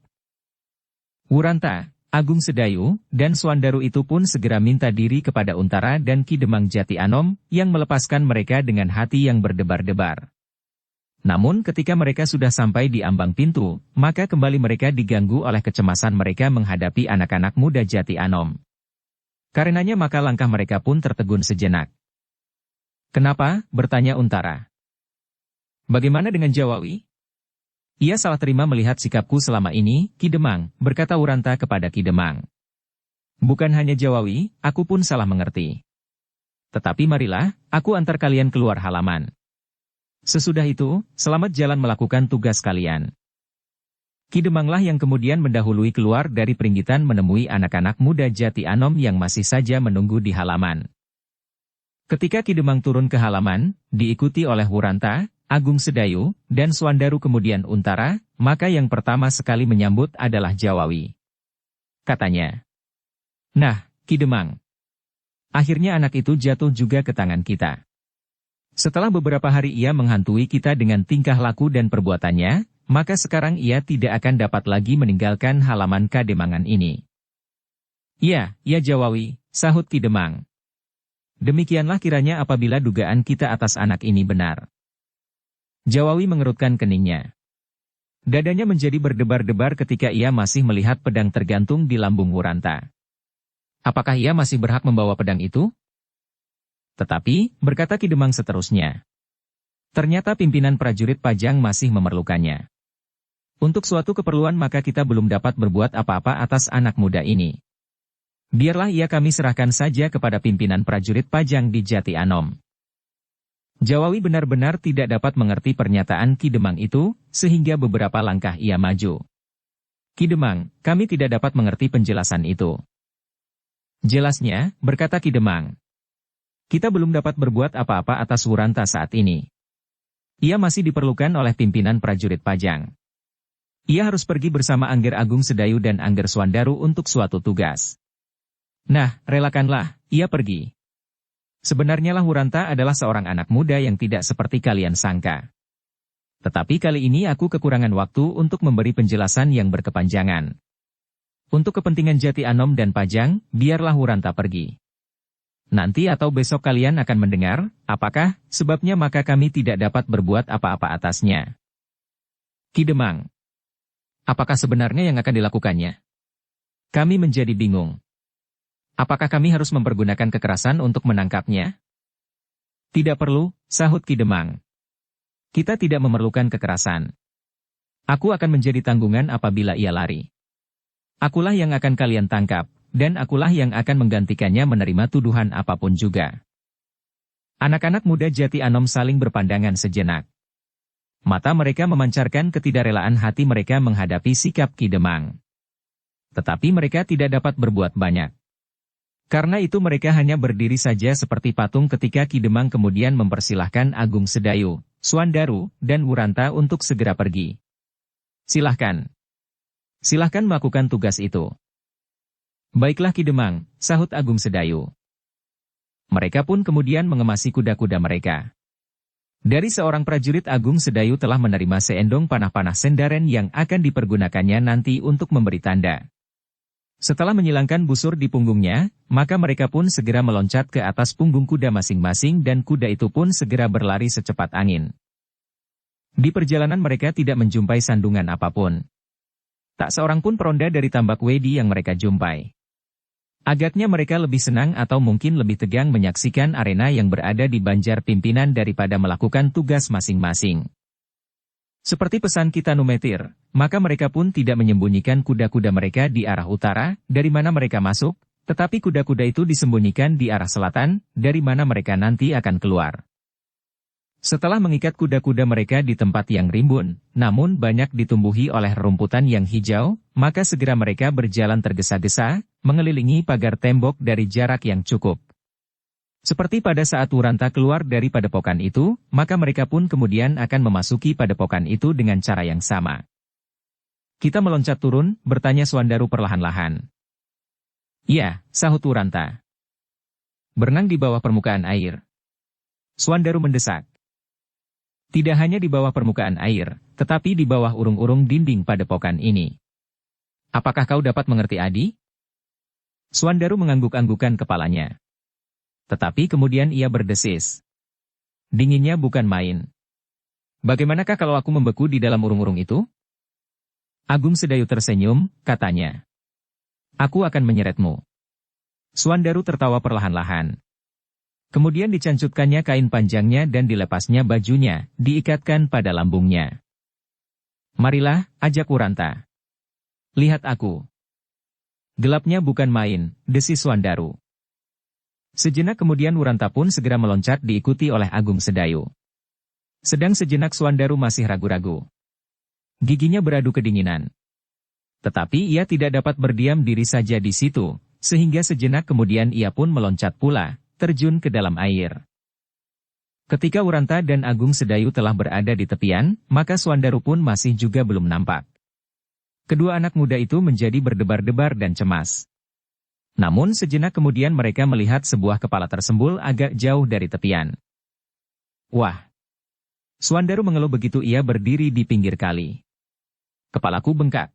Wuranta, Agung Sedayu, dan Swandaru itu pun segera minta diri kepada Untara dan Ki Demang Jati Anom, yang melepaskan mereka dengan hati yang berdebar-debar. Namun ketika mereka sudah sampai di ambang pintu, maka kembali mereka diganggu oleh kecemasan mereka menghadapi anak-anak muda Jati Anom. Karenanya maka langkah mereka pun tertegun sejenak. Kenapa? Bertanya Untara. Bagaimana dengan Jawawi? Ia salah terima melihat sikapku selama ini, Ki Demang, berkata Wuranta kepada Ki Demang. Bukan hanya Jawawi, aku pun salah mengerti. Tetapi marilah, aku antar kalian keluar halaman. Sesudah itu, selamat jalan melakukan tugas kalian. Ki Demanglah yang kemudian mendahului keluar dari peringgitan menemui anak-anak muda Jati Anom yang masih saja menunggu di halaman. Ketika Ki Demang turun ke halaman, diikuti oleh Wuranta, Agung Sedayu, dan Swandaru kemudian Untara, maka yang pertama sekali menyambut adalah Jawawi. Katanya, nah, Ki Demang. Akhirnya anak itu jatuh juga ke tangan kita. Setelah beberapa hari ia menghantui kita dengan tingkah laku dan perbuatannya, maka sekarang ia tidak akan dapat lagi meninggalkan halaman Kademangan ini. Ya Jawawi, sahut Ki Demang. Demikianlah kiranya apabila dugaan kita atas anak ini benar. Jawawi mengerutkan keningnya. Dadanya menjadi berdebar-debar ketika ia masih melihat pedang tergantung di lambung Wuranta. Apakah ia masih berhak membawa pedang itu? Tetapi, berkata Ki Demang seterusnya. Ternyata pimpinan prajurit Pajang masih memerlukannya. Untuk suatu keperluan maka kita belum dapat berbuat apa-apa atas anak muda ini. Biarlah ia kami serahkan saja kepada pimpinan prajurit Pajang di Jati Anom. Jawawi benar-benar tidak dapat mengerti pernyataan Ki Demang itu, sehingga beberapa langkah ia maju. Ki Demang, kami tidak dapat mengerti penjelasan itu. Jelasnya, berkata Ki Demang. Kita belum dapat berbuat apa-apa atas Wuranta saat ini. Ia masih diperlukan oleh pimpinan prajurit Pajang. Ia harus pergi bersama Angger Agung Sedayu dan Angger Swandaru untuk suatu tugas. Nah, relakanlah, ia pergi. Sebenarnya lah Wuranta adalah seorang anak muda yang tidak seperti kalian sangka. Tetapi kali ini aku kekurangan waktu untuk memberi penjelasan yang berkepanjangan. Untuk kepentingan Jati Anom dan Pajang, biarlah Wuranta pergi. Nanti atau besok kalian akan mendengar, apakah sebabnya maka kami tidak dapat berbuat apa-apa atasnya. Ki Demang. Apakah sebenarnya yang akan dilakukannya? Kami menjadi bingung. Apakah kami harus mempergunakan kekerasan untuk menangkapnya? Tidak perlu, sahut Ki Demang. Kita tidak memerlukan kekerasan. Aku akan menjadi tanggungan apabila ia lari. Akulah yang akan kalian tangkap. Dan akulah yang akan menggantikannya menerima tuduhan apapun juga. Anak-anak muda Jati Anom saling berpandangan sejenak. Mata mereka memancarkan ketidakrelaan hati mereka menghadapi sikap Ki Demang. Tetapi mereka tidak dapat berbuat banyak. Karena itu mereka hanya berdiri saja seperti patung ketika Ki Demang kemudian mempersilahkan Agung Sedayu, Suandaru, dan Wuranta untuk segera pergi. Silahkan. Silahkan melakukan tugas itu. Baiklah Ki Demang, sahut Agung Sedayu. Mereka pun kemudian mengemasi kuda-kuda mereka. Dari seorang prajurit Agung Sedayu telah menerima seendong panah-panah sendaren yang akan dipergunakannya nanti untuk memberi tanda. Setelah menyilangkan busur di punggungnya, maka mereka pun segera meloncat ke atas punggung kuda masing-masing dan kuda itu pun segera berlari secepat angin. Di perjalanan mereka tidak menjumpai sandungan apapun. Tak seorang pun peronda dari Tambak Wedi yang mereka jumpai. Agaknya mereka lebih senang atau mungkin lebih tegang menyaksikan arena yang berada di Banjar Pimpinan daripada melakukan tugas masing-masing. Seperti pesan Kitanumetir, maka mereka pun tidak menyembunyikan kuda-kuda mereka di arah utara, dari mana mereka masuk, tetapi kuda-kuda itu disembunyikan di arah selatan, dari mana mereka nanti akan keluar. Setelah mengikat kuda-kuda mereka di tempat yang rimbun, namun banyak ditumbuhi oleh rumputan yang hijau, maka segera mereka berjalan tergesa-gesa, mengelilingi pagar tembok dari jarak yang cukup. Seperti pada saat Wuranta keluar dari padepokan itu, maka mereka pun kemudian akan memasuki padepokan itu dengan cara yang sama. Kita meloncat turun, bertanya Suandaru perlahan-lahan. Iya, sahut Wuranta. Berenang di bawah permukaan air. Suandaru mendesak. Tidak hanya di bawah permukaan air, tetapi di bawah urung-urung dinding padepokan ini. Apakah kau dapat mengerti Adi? Suandaru mengangguk-anggukan kepalanya. Tetapi kemudian ia berdesis. Dinginnya bukan main. Bagaimanakah kalau aku membeku di dalam urung-urung itu? Agung Sedayu tersenyum, katanya. Aku akan menyeretmu. Suandaru tertawa perlahan-lahan. Kemudian dicancutkannya kain panjangnya dan dilepasnya bajunya, diikatkan pada lambungnya. Marilah, ajak Wuranta. Lihat aku. Gelapnya bukan main, desis Suandaru. Sejenak kemudian Wuranta pun segera meloncat diikuti oleh Agung Sedayu. Sedang sejenak Suandaru masih ragu-ragu. Giginya beradu kedinginan. Tetapi ia tidak dapat berdiam diri saja di situ, sehingga sejenak kemudian ia pun meloncat pula, terjun ke dalam air. Ketika Wuranta dan Agung Sedayu telah berada di tepian, maka Suandaru pun masih juga belum nampak. Kedua anak muda itu menjadi berdebar-debar dan cemas. Namun sejenak kemudian mereka melihat sebuah kepala tersembul agak jauh dari tepian. Wah! Suandaru mengeluh begitu ia berdiri di pinggir kali. Kepalaku bengkak.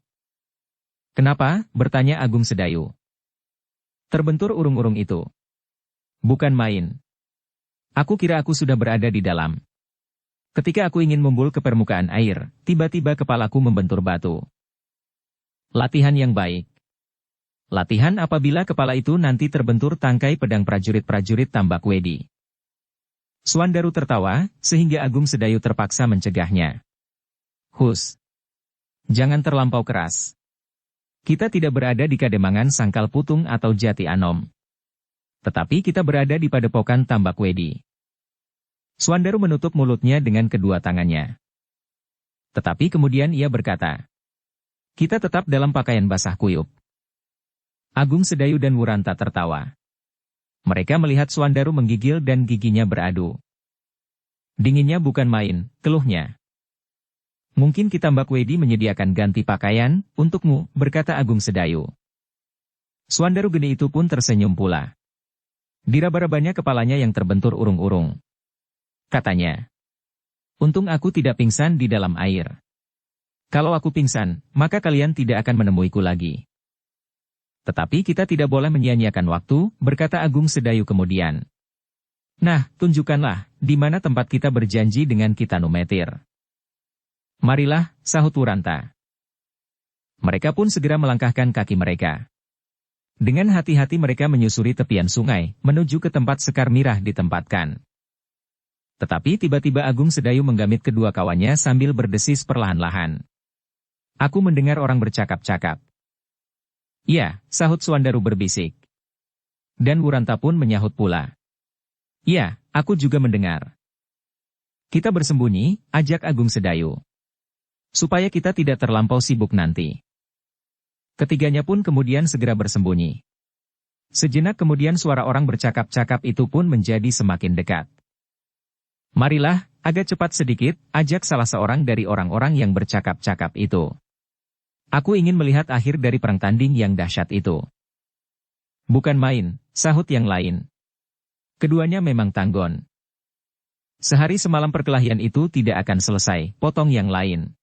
Kenapa? Bertanya Agung Sedayu. Terbentur urung-urung itu. Bukan main. Aku kira aku sudah berada di dalam. Ketika aku ingin membul ke permukaan air, tiba-tiba kepalaku membentur batu. Latihan yang baik. Latihan apabila kepala itu nanti terbentur tangkai pedang prajurit-prajurit Tambak Wedi. Suandaru tertawa, sehingga Agung Sedayu terpaksa mencegahnya. Hus. Jangan terlampau keras. Kita tidak berada di Kademangan Sangkal Putung atau Jati Anom. Tetapi kita berada di padepokan Tambak Wedi. Suandaru menutup mulutnya dengan kedua tangannya. Tetapi kemudian ia berkata, kita tetap dalam pakaian basah kuyup. Agung Sedayu dan Wuranta tertawa. Mereka melihat Suandaru menggigil dan giginya beradu. Dinginnya bukan main, keluhnya. Mungkin Ki Tambak Wedi menyediakan ganti pakaian untukmu, berkata Agung Sedayu. Suandaru geni itu pun tersenyum pula. Diraba-rabanya kepalanya yang terbentur urung-urung. Katanya, untung aku tidak pingsan di dalam air. Kalau aku pingsan, maka kalian tidak akan menemuiku lagi. Tetapi kita tidak boleh menyia-nyiakan waktu, berkata Agung Sedayu kemudian. Nah, tunjukkanlah, di mana tempat kita berjanji dengan Kitanumetir. Marilah, sahut Wuranta. Mereka pun segera melangkahkan kaki mereka. Dengan hati-hati mereka menyusuri tepian sungai, menuju ke tempat Sekar Mirah ditempatkan. Tetapi tiba-tiba Agung Sedayu menggamit kedua kawannya sambil berdesis perlahan-lahan. Aku mendengar orang bercakap-cakap. Ya, sahut Suandaru berbisik. Dan Wuranta pun menyahut pula. Ya, aku juga mendengar. Kita bersembunyi, ajak Agung Sedayu. Supaya kita tidak terlampau sibuk nanti. Ketiganya pun kemudian segera bersembunyi. Sejenak kemudian suara orang bercakap-cakap itu pun menjadi semakin dekat. Marilah, agak cepat sedikit, ajak salah seorang dari orang-orang yang bercakap-cakap itu. Aku ingin melihat akhir dari perang tanding yang dahsyat itu. Bukan main, sahut yang lain. Keduanya memang tanggon. Sehari semalam perkelahian itu tidak akan selesai, potong yang lain.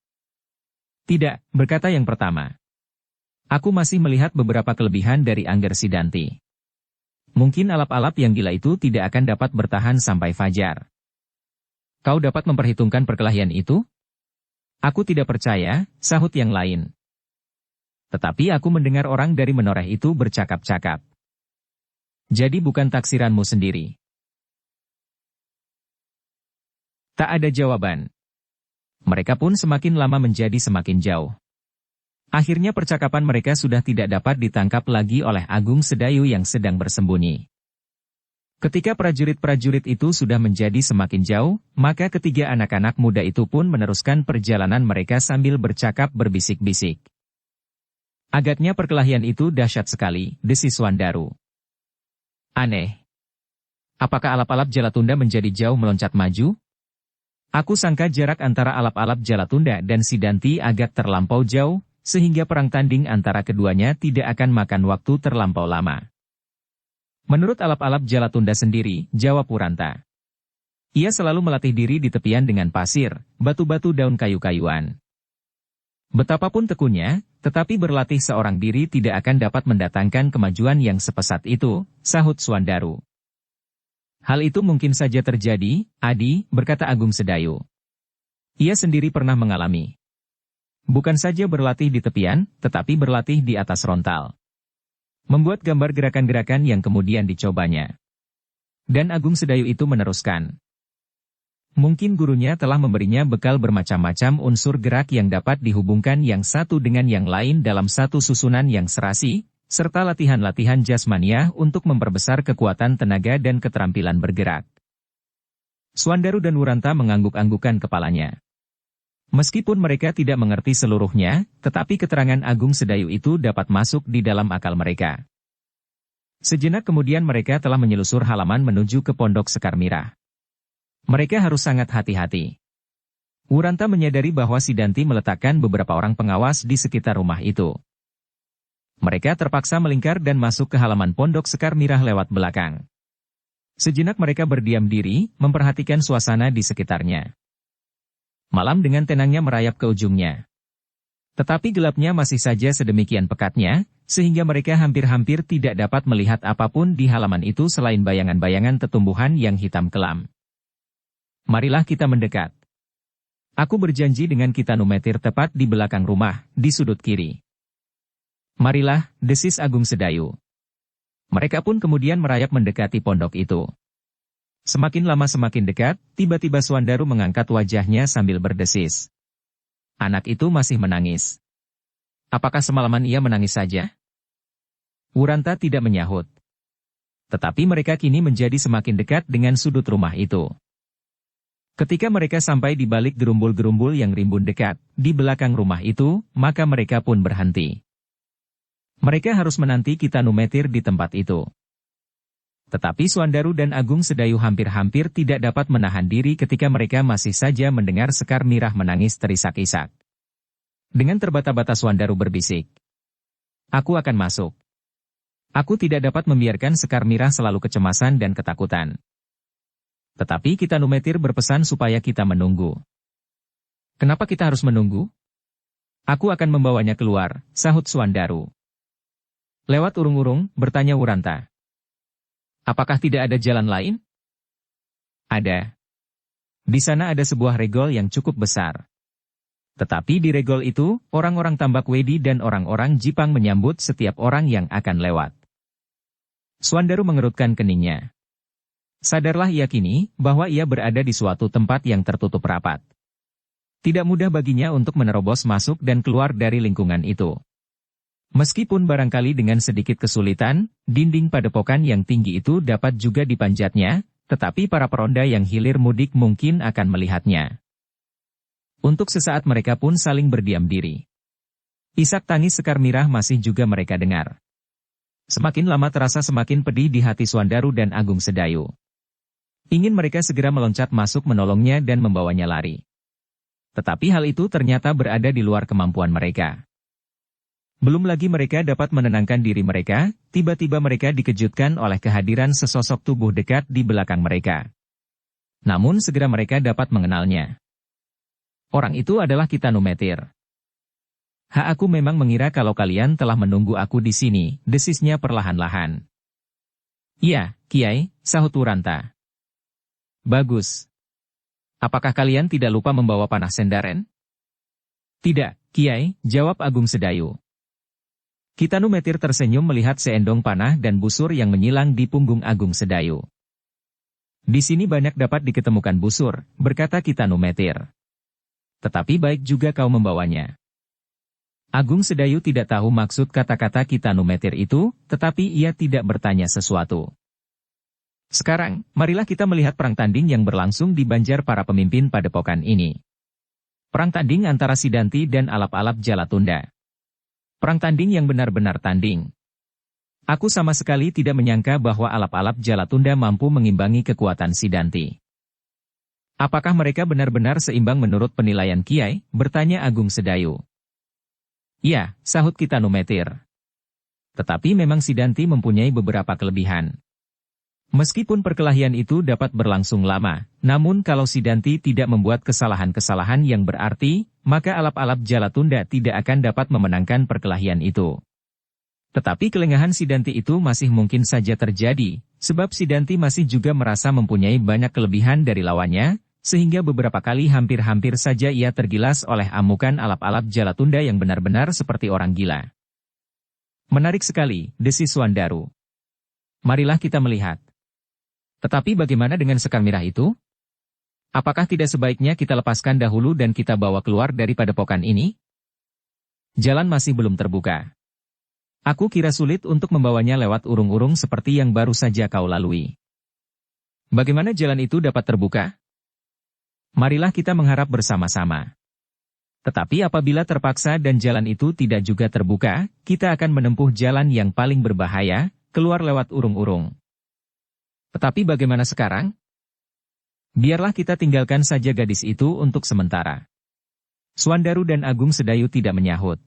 Tidak, berkata yang pertama. Aku masih melihat beberapa kelebihan dari Angger Sidanti. Mungkin alap-alap yang gila itu tidak akan dapat bertahan sampai fajar. Kau dapat memperhitungkan perkelahian itu? Aku tidak percaya, sahut yang lain. Tetapi aku mendengar orang dari menoreh itu bercakap-cakap. Jadi bukan taksiranmu sendiri. Tak ada jawaban. Mereka pun semakin lama menjadi semakin jauh. Akhirnya percakapan mereka sudah tidak dapat ditangkap lagi oleh Agung Sedayu yang sedang bersembunyi. Ketika prajurit-prajurit itu sudah menjadi semakin jauh, maka ketiga anak-anak muda itu pun meneruskan perjalanan mereka sambil bercakap berbisik-bisik. Agaknya perkelahian itu dahsyat sekali, desis Swandaru. Aneh. Apakah alap-alap Jalatunda menjadi jauh meloncat maju? Aku sangka jarak antara alap-alap Jalatunda dan Sidanti agak terlampau jauh, sehingga perang tanding antara keduanya tidak akan makan waktu terlampau lama. Menurut alap-alap Jalatunda sendiri, jawab Wuranta. Ia selalu melatih diri di tepian dengan pasir, batu-batu daun kayu-kayuan. Betapapun tekunnya, tetapi berlatih seorang diri tidak akan dapat mendatangkan kemajuan yang sepesat itu, sahut Swandaru. Hal itu mungkin saja terjadi, Adi, berkata Agung Sedayu. Ia sendiri pernah mengalami. Bukan saja berlatih di tepian, tetapi berlatih di atas rontal. Membuat gambar gerakan-gerakan yang kemudian dicobanya. Dan Agung Sedayu itu meneruskan. Mungkin gurunya telah memberinya bekal bermacam-macam unsur gerak yang dapat dihubungkan yang satu dengan yang lain dalam satu susunan yang serasi, serta latihan-latihan jasmaniah untuk memperbesar kekuatan tenaga dan keterampilan bergerak. Swandaru dan Wuranta mengangguk-anggukan kepalanya. Meskipun mereka tidak mengerti seluruhnya, tetapi keterangan Agung Sedayu itu dapat masuk di dalam akal mereka. Sejenak kemudian mereka telah menyelusur halaman menuju ke Pondok Sekar Mirah. Mereka harus sangat hati-hati. Wuranta menyadari bahwa Sidanti meletakkan beberapa orang pengawas di sekitar rumah itu. Mereka terpaksa melingkar dan masuk ke halaman Pondok Sekar Mirah lewat belakang. Sejenak mereka berdiam diri, memperhatikan suasana di sekitarnya. Malam dengan tenangnya merayap ke ujungnya. Tetapi gelapnya masih saja sedemikian pekatnya, sehingga mereka hampir-hampir tidak dapat melihat apapun di halaman itu selain bayangan-bayangan tetumbuhan yang hitam kelam. Marilah kita mendekat. Aku berjanji dengan kita numetir tepat di belakang rumah, di sudut kiri. Marilah, desis Agung Sedayu. Mereka pun kemudian merayap mendekati pondok itu. Semakin lama semakin dekat, tiba-tiba Swandaru mengangkat wajahnya sambil berdesis. Anak itu masih menangis. Apakah semalaman ia menangis saja? Wuranta tidak menyahut. Tetapi mereka kini menjadi semakin dekat dengan sudut rumah itu. Ketika mereka sampai di balik gerumbul-gerumbul yang rimbun dekat, di belakang rumah itu, maka mereka pun berhenti. Mereka harus menanti kita numetir di tempat itu. Tetapi Swandaru dan Agung Sedayu hampir-hampir tidak dapat menahan diri ketika mereka masih saja mendengar Sekar Mirah menangis terisak-isak. Dengan terbata-bata Swandaru berbisik. Aku akan masuk. Aku tidak dapat membiarkan Sekar Mirah selalu kecemasan dan ketakutan. Tetapi kita numetir berpesan supaya kita menunggu. Kenapa kita harus menunggu? Aku akan membawanya keluar, sahut Swandaru. Lewat urung-urung, bertanya Wuranta. Apakah tidak ada jalan lain? Ada. Di sana ada sebuah regol yang cukup besar. Tetapi di regol itu, orang-orang Tambak Wedi dan orang-orang Jipang menyambut setiap orang yang akan lewat. Swandaru mengerutkan keningnya. Sadarlah ia kini, bahwa ia berada di suatu tempat yang tertutup rapat. Tidak mudah baginya untuk menerobos masuk dan keluar dari lingkungan itu. Meskipun barangkali dengan sedikit kesulitan, dinding padepokan yang tinggi itu dapat juga dipanjatnya, tetapi para peronda yang hilir mudik mungkin akan melihatnya. Untuk sesaat mereka pun saling berdiam diri. Isak tangis Sekar Mirah masih juga mereka dengar. Semakin lama terasa semakin pedih di hati Swandaru dan Agung Sedayu. Ingin mereka segera meloncat masuk menolongnya dan membawanya lari. Tetapi hal itu ternyata berada di luar kemampuan mereka. Belum lagi mereka dapat menenangkan diri mereka, tiba-tiba mereka dikejutkan oleh kehadiran sesosok tubuh dekat di belakang mereka. Namun segera mereka dapat mengenalnya. Orang itu adalah Kitanu Metir. Aku memang mengira kalau kalian telah menunggu aku di sini, desisnya perlahan-lahan. Iya, Kiai, sahut Wuranta. Bagus. Apakah kalian tidak lupa membawa panah sendaren? Tidak, Kiai, jawab Agung Sedayu. Kitanu Metir tersenyum melihat seendong panah dan busur yang menyilang di punggung Agung Sedayu. Di sini banyak dapat diketemukan busur, berkata Kitanu Metir. Tetapi baik juga kau membawanya. Agung Sedayu tidak tahu maksud kata-kata Kitanu Metir itu, tetapi ia tidak bertanya sesuatu. Sekarang, marilah kita melihat perang tanding yang berlangsung di Banjar para pemimpin padepokan ini. Perang tanding antara Sidanti dan alap-alap Jalatunda. Perang tanding yang benar-benar tanding. Aku sama sekali tidak menyangka bahwa alap-alap Jalatunda mampu mengimbangi kekuatan Sidanti. Apakah mereka benar-benar seimbang menurut penilaian Kiai? Bertanya Agung Sedayu. Ya, sahut Kitanu Metir. Tetapi memang Sidanti mempunyai beberapa kelebihan. Meskipun perkelahian itu dapat berlangsung lama, namun kalau Sidanti tidak membuat kesalahan-kesalahan yang berarti, maka alap-alap Jalatunda tidak akan dapat memenangkan perkelahian itu. Tetapi kelengahan Sidanti itu masih mungkin saja terjadi, sebab Sidanti masih juga merasa mempunyai banyak kelebihan dari lawannya, sehingga beberapa kali hampir-hampir saja ia tergilas oleh amukan alap-alap Jalatunda yang benar-benar seperti orang gila. Menarik sekali, desis Swandaru. Marilah kita melihat. Tetapi bagaimana dengan sekar mirah itu? Apakah tidak sebaiknya kita lepaskan dahulu dan kita bawa keluar dari padepokan ini? Jalan masih belum terbuka. Aku kira sulit untuk membawanya lewat urung-urung seperti yang baru saja kau lalui. Bagaimana jalan itu dapat terbuka? Marilah kita mengharap bersama-sama. Tetapi apabila terpaksa dan jalan itu tidak juga terbuka, kita akan menempuh jalan yang paling berbahaya, keluar lewat urung-urung. Tetapi bagaimana sekarang? Biarlah kita tinggalkan saja gadis itu untuk sementara. Swandaru dan Agung Sedayu tidak menyahut.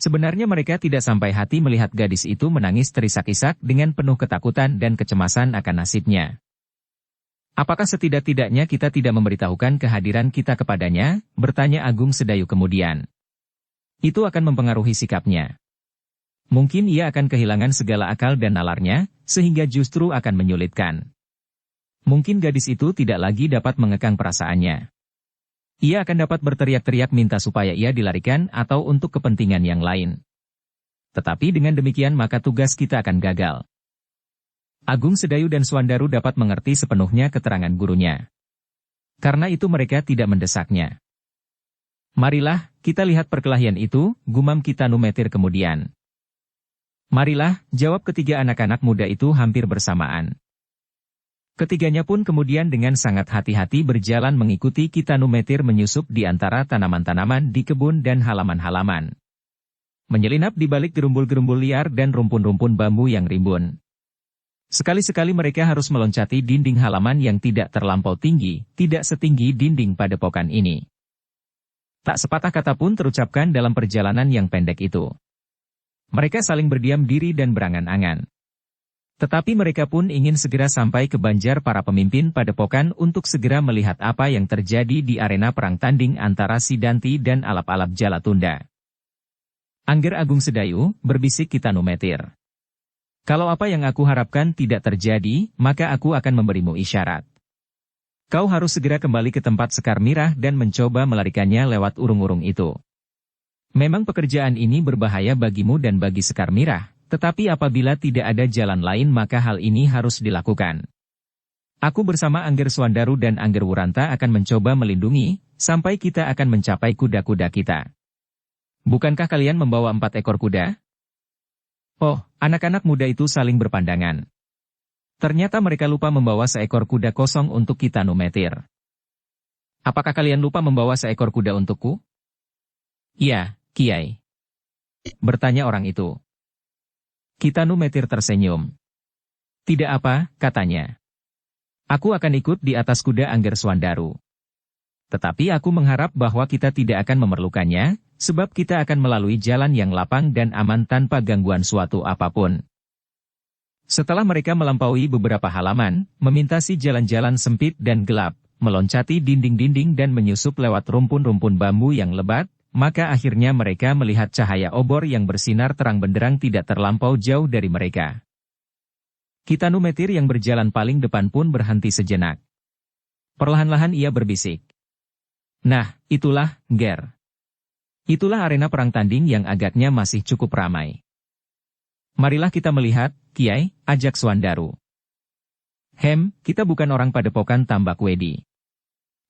Sebenarnya mereka tidak sampai hati melihat gadis itu menangis terisak-isak dengan penuh ketakutan dan kecemasan akan nasibnya. Apakah setidak-tidaknya kita tidak memberitahukan kehadiran kita kepadanya? Bertanya Agung Sedayu kemudian. Itu akan mempengaruhi sikapnya. Mungkin ia akan kehilangan segala akal dan nalarnya, sehingga justru akan menyulitkan. Mungkin gadis itu tidak lagi dapat mengekang perasaannya. Ia akan dapat berteriak-teriak minta supaya ia dilarikan atau untuk kepentingan yang lain. Tetapi dengan demikian maka tugas kita akan gagal. Agung Sedayu dan Swandaru dapat mengerti sepenuhnya keterangan gurunya. Karena itu mereka tidak mendesaknya. Marilah, kita lihat perkelahian itu, gumam Kitanu Metir kemudian. Marilah, jawab ketiga anak-anak muda itu hampir bersamaan. Ketiganya pun kemudian dengan sangat hati-hati berjalan mengikuti Kitanu Metir menyusup di antara tanaman-tanaman di kebun dan halaman-halaman. Menyelinap di balik gerumbul-gerumbul liar dan rumpun-rumpun bambu yang rimbun. Sekali-sekali mereka harus meloncati dinding halaman yang tidak terlampau tinggi, tidak setinggi dinding padepokan ini. Tak sepatah kata pun terucapkan dalam perjalanan yang pendek itu. Mereka saling berdiam diri dan berangan-angan. Tetapi mereka pun ingin segera sampai ke Banjar para pemimpin padepokan untuk segera melihat apa yang terjadi di arena perang tanding antara Sidanti dan alap-alap Jalatunda. Angger Agung Sedayu, berbisik Kitanu Metir. Kalau apa yang aku harapkan tidak terjadi, maka aku akan memberimu isyarat. Kau harus segera kembali ke tempat sekar mirah dan mencoba melarikannya lewat urung-urung itu. Memang pekerjaan ini berbahaya bagimu dan bagi sekar mirah, tetapi apabila tidak ada jalan lain maka hal ini harus dilakukan. Aku bersama Angger Swandaru dan Angger Wuranta akan mencoba melindungi, sampai kita akan mencapai kuda-kuda kita. Bukankah kalian membawa 4 ekor kuda? Oh, anak-anak muda itu saling berpandangan. Ternyata mereka lupa membawa seekor kuda kosong untuk Kitanu Metir. Apakah kalian lupa membawa seekor kuda untukku? Ya, Kiai. Bertanya orang itu. Kitanu Metir tersenyum. Tidak apa, katanya. Aku akan ikut di atas kuda Angger Swandaru. Tetapi aku mengharap bahwa kita tidak akan memerlukannya, sebab kita akan melalui jalan yang lapang dan aman tanpa gangguan suatu apapun. Setelah mereka melampaui beberapa halaman, memintasi jalan-jalan sempit dan gelap, meloncati dinding-dinding dan menyusup lewat rumpun-rumpun bambu yang lebat, maka akhirnya mereka melihat cahaya obor yang bersinar terang benderang tidak terlampau jauh dari mereka. Kitanu Metir yang berjalan paling depan pun berhenti sejenak. Perlahan-lahan ia berbisik. Nah, itulah, Ger. Itulah arena perang tanding yang agaknya masih cukup ramai. Marilah kita melihat, Kiai, ajak Swandaru. Kita bukan orang padepokan Tambak Wedi.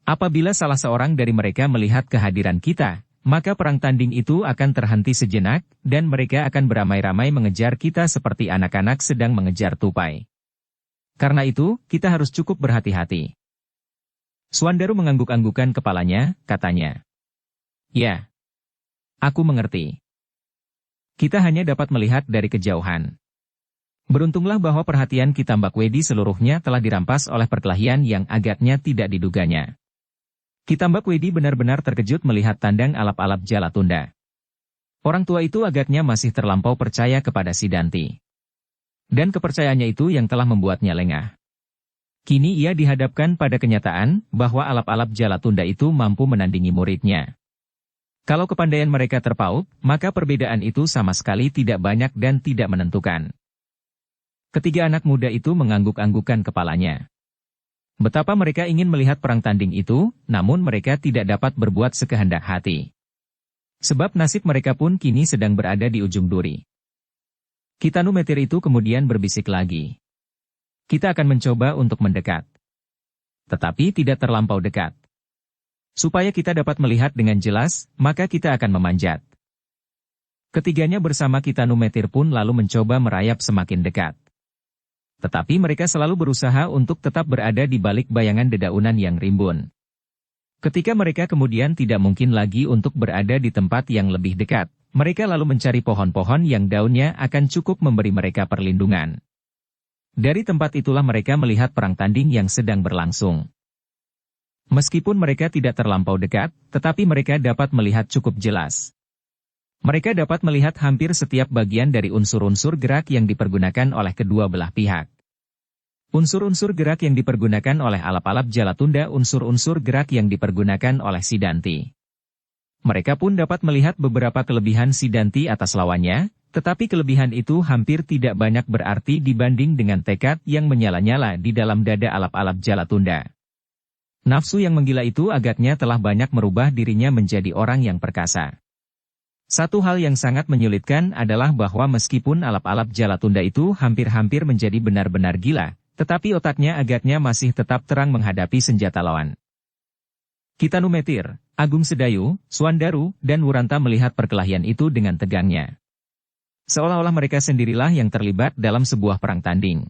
Apabila salah seorang dari mereka melihat kehadiran kita, maka perang tanding itu akan terhenti sejenak, dan mereka akan beramai-ramai mengejar kita seperti anak-anak sedang mengejar tupai. Karena itu, kita harus cukup berhati-hati. Swandaru mengangguk-anggukan kepalanya, katanya. Ya. Aku mengerti. Kita hanya dapat melihat dari kejauhan. Beruntunglah bahwa perhatian Ki Tambak Wedi seluruhnya telah dirampas oleh perkelahian yang agaknya tidak diduganya. Ki Tambak Wedi benar-benar terkejut melihat tandang alap-alap Jalatunda. Orang tua itu agaknya masih terlampau percaya kepada Sidanti. Dan kepercayaannya itu yang telah membuatnya lengah. Kini ia dihadapkan pada kenyataan bahwa alap-alap Jalatunda itu mampu menandingi muridnya. Kalau kepandaian mereka terpaut, maka perbedaan itu sama sekali tidak banyak dan tidak menentukan. Ketiga anak muda itu mengangguk-anggukan kepalanya. Betapa mereka ingin melihat perang tanding itu, namun mereka tidak dapat berbuat sekehendak hati. Sebab nasib mereka pun kini sedang berada di ujung duri. Kitanu Metir itu kemudian berbisik lagi. Kita akan mencoba untuk mendekat. Tetapi tidak terlampau dekat. Supaya kita dapat melihat dengan jelas, maka kita akan memanjat. Ketiganya bersama Kitanu Metir pun lalu mencoba merayap semakin dekat. Tetapi mereka selalu berusaha untuk tetap berada di balik bayangan dedaunan yang rimbun. Ketika mereka kemudian tidak mungkin lagi untuk berada di tempat yang lebih dekat, mereka lalu mencari pohon-pohon yang daunnya akan cukup memberi mereka perlindungan. Dari tempat itulah mereka melihat perang tanding yang sedang berlangsung. Meskipun mereka tidak terlampau dekat, tetapi mereka dapat melihat cukup jelas. Mereka dapat melihat hampir setiap bagian dari unsur-unsur gerak yang dipergunakan oleh kedua belah pihak. Unsur-unsur gerak yang dipergunakan oleh alap-alap Jalatunda, unsur-unsur gerak yang dipergunakan oleh Sidanti. Mereka pun dapat melihat beberapa kelebihan Sidanti atas lawannya, tetapi kelebihan itu hampir tidak banyak berarti dibanding dengan tekad yang menyala-nyala di dalam dada alap-alap Jalatunda. Nafsu yang menggila itu agaknya telah banyak merubah dirinya menjadi orang yang perkasa. Satu hal yang sangat menyulitkan adalah bahwa meskipun alap-alap Jalatunda itu hampir-hampir menjadi benar-benar gila, tetapi otaknya agaknya masih tetap terang menghadapi senjata lawan. Kitanu Metir, Agung Sedayu, Swandaru, dan Wuranta melihat perkelahian itu dengan tegangnya. Seolah-olah mereka sendirilah yang terlibat dalam sebuah perang tanding.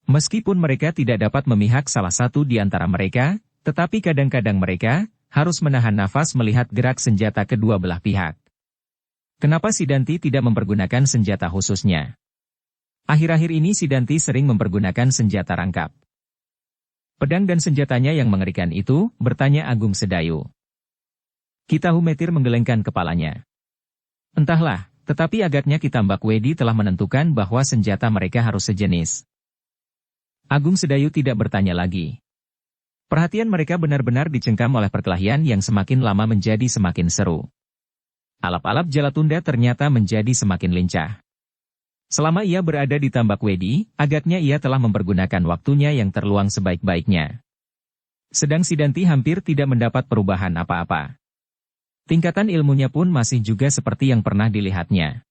Meskipun mereka tidak dapat memihak salah satu di antara mereka, tetapi kadang-kadang mereka harus menahan nafas melihat gerak senjata kedua belah pihak. Kenapa Sidanti tidak mempergunakan senjata khususnya? Akhir-akhir ini Sidanti sering mempergunakan senjata rangkap. Pedang dan senjatanya yang mengerikan itu, bertanya Agung Sedayu. Kitanu Metir menggelengkan kepalanya. Entahlah. Tetapi agaknya Ki Tambak Wedi telah menentukan bahwa senjata mereka harus sejenis. Agung Sedayu tidak bertanya lagi. Perhatian mereka benar-benar dicengkam oleh perkelahian yang semakin lama menjadi semakin seru. Alap-alap Jalatunda ternyata menjadi semakin lincah. Selama ia berada di Tambak Wedi, agaknya ia telah mempergunakan waktunya yang terluang sebaik-baiknya. Sedang Sidanti hampir tidak mendapat perubahan apa-apa. Tingkatan ilmunya pun masih juga seperti yang pernah dilihatnya.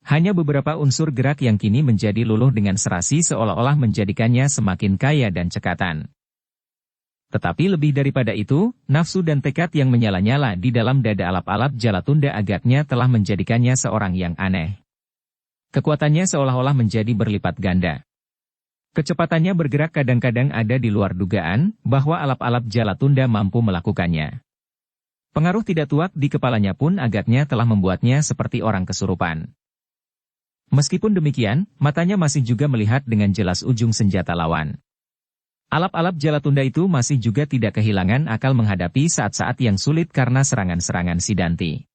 Hanya beberapa unsur gerak yang kini menjadi luluh dengan serasi seolah-olah menjadikannya semakin kaya dan cekatan. Tetapi lebih daripada itu, nafsu dan tekad yang menyala-nyala di dalam dada alap-alap Jalatunda agaknya telah menjadikannya seorang yang aneh. Kekuatannya seolah-olah menjadi berlipat ganda. Kecepatannya bergerak kadang-kadang ada di luar dugaan bahwa alap-alap Jalatunda mampu melakukannya. Pengaruh tidak tuak di kepalanya pun agaknya telah membuatnya seperti orang kesurupan. Meskipun demikian, matanya masih juga melihat dengan jelas ujung senjata lawan. Alap-alap Jalatunda itu masih juga tidak kehilangan akal menghadapi saat-saat yang sulit karena serangan-serangan Sidanti.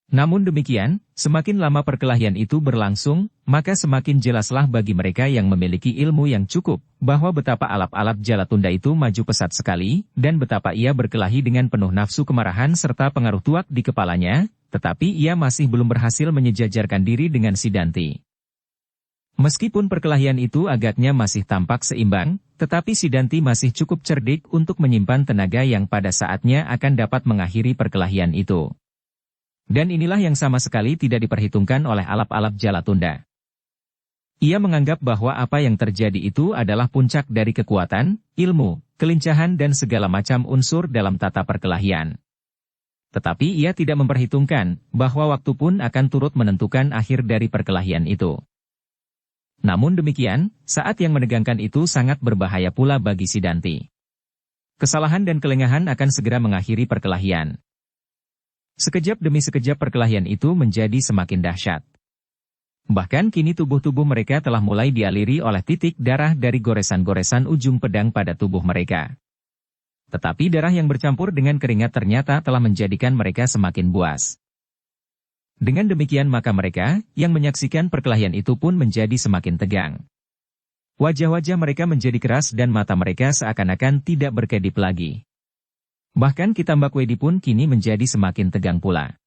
Namun demikian, semakin lama perkelahian itu berlangsung, maka semakin jelaslah bagi mereka yang memiliki ilmu yang cukup, bahwa betapa alap-alap Jalatunda itu maju pesat sekali, dan betapa ia berkelahi dengan penuh nafsu kemarahan serta pengaruh tuak di kepalanya, tetapi ia masih belum berhasil menyejajarkan diri dengan Sidanti. Meskipun perkelahian itu agaknya masih tampak seimbang, tetapi Sidanti masih cukup cerdik untuk menyimpan tenaga yang pada saatnya akan dapat mengakhiri perkelahian itu. Dan inilah yang sama sekali tidak diperhitungkan oleh alap-alap Jalatunda. Ia menganggap bahwa apa yang terjadi itu adalah puncak dari kekuatan, ilmu, kelincahan dan segala macam unsur dalam tata perkelahian. Tetapi ia tidak memperhitungkan bahwa waktu pun akan turut menentukan akhir dari perkelahian itu. Namun demikian, saat yang menegangkan itu sangat berbahaya pula bagi Sidanti. Kesalahan dan kelengahan akan segera mengakhiri perkelahian. Sekejap demi sekejap perkelahian itu menjadi semakin dahsyat. Bahkan kini tubuh-tubuh mereka telah mulai dialiri oleh titik darah dari goresan-goresan ujung pedang pada tubuh mereka. Tetapi darah yang bercampur dengan keringat ternyata telah menjadikan mereka semakin buas. Dengan demikian maka mereka, yang menyaksikan perkelahian itu pun menjadi semakin tegang. Wajah-wajah mereka menjadi keras dan mata mereka seakan-akan tidak berkedip lagi. Bahkan Kitambak Wedi pun kini menjadi semakin tegang pula.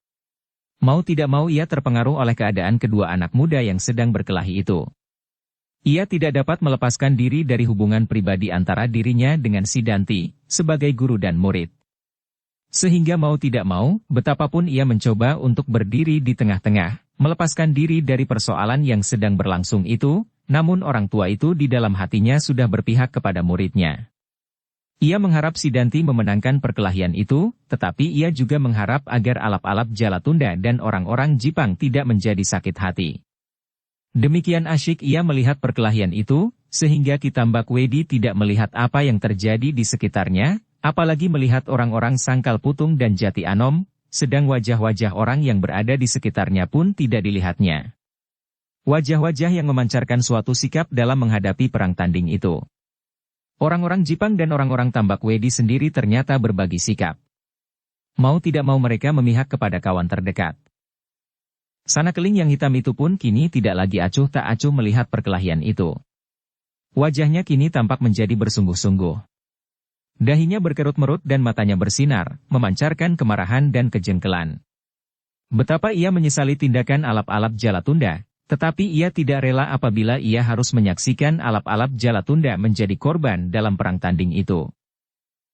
Mau tidak mau ia terpengaruh oleh keadaan kedua anak muda yang sedang berkelahi itu. Ia tidak dapat melepaskan diri dari hubungan pribadi antara dirinya dengan Sidanti, sebagai guru dan murid. Sehingga mau tidak mau, betapapun ia mencoba untuk berdiri di tengah-tengah, melepaskan diri dari persoalan yang sedang berlangsung itu, namun orang tua itu di dalam hatinya sudah berpihak kepada muridnya. Ia mengharap Sidanti memenangkan perkelahian itu, tetapi ia juga mengharap agar alap-alap Jalatunda dan orang-orang Jipang tidak menjadi sakit hati. Demikian asyik ia melihat perkelahian itu, sehingga Kitambak Wedi tidak melihat apa yang terjadi di sekitarnya, apalagi melihat orang-orang Sangkal Putung dan Jati Anom, sedang wajah-wajah orang yang berada di sekitarnya pun tidak dilihatnya. Wajah-wajah yang memancarkan suatu sikap dalam menghadapi perang tanding itu. Orang-orang Jipang dan orang-orang Tambak Wedi sendiri ternyata berbagi sikap. Mau tidak mau mereka memihak kepada kawan terdekat. Sanakeling yang hitam itu pun kini tidak lagi acuh tak acuh melihat perkelahian itu. Wajahnya kini tampak menjadi bersungguh-sungguh. Dahinya berkerut-merut dan matanya bersinar, memancarkan kemarahan dan kejengkelan. Betapa ia menyesali tindakan alap-alap Jalatunda, tetapi ia tidak rela apabila ia harus menyaksikan alap-alap Jalatunda menjadi korban dalam perang tanding itu.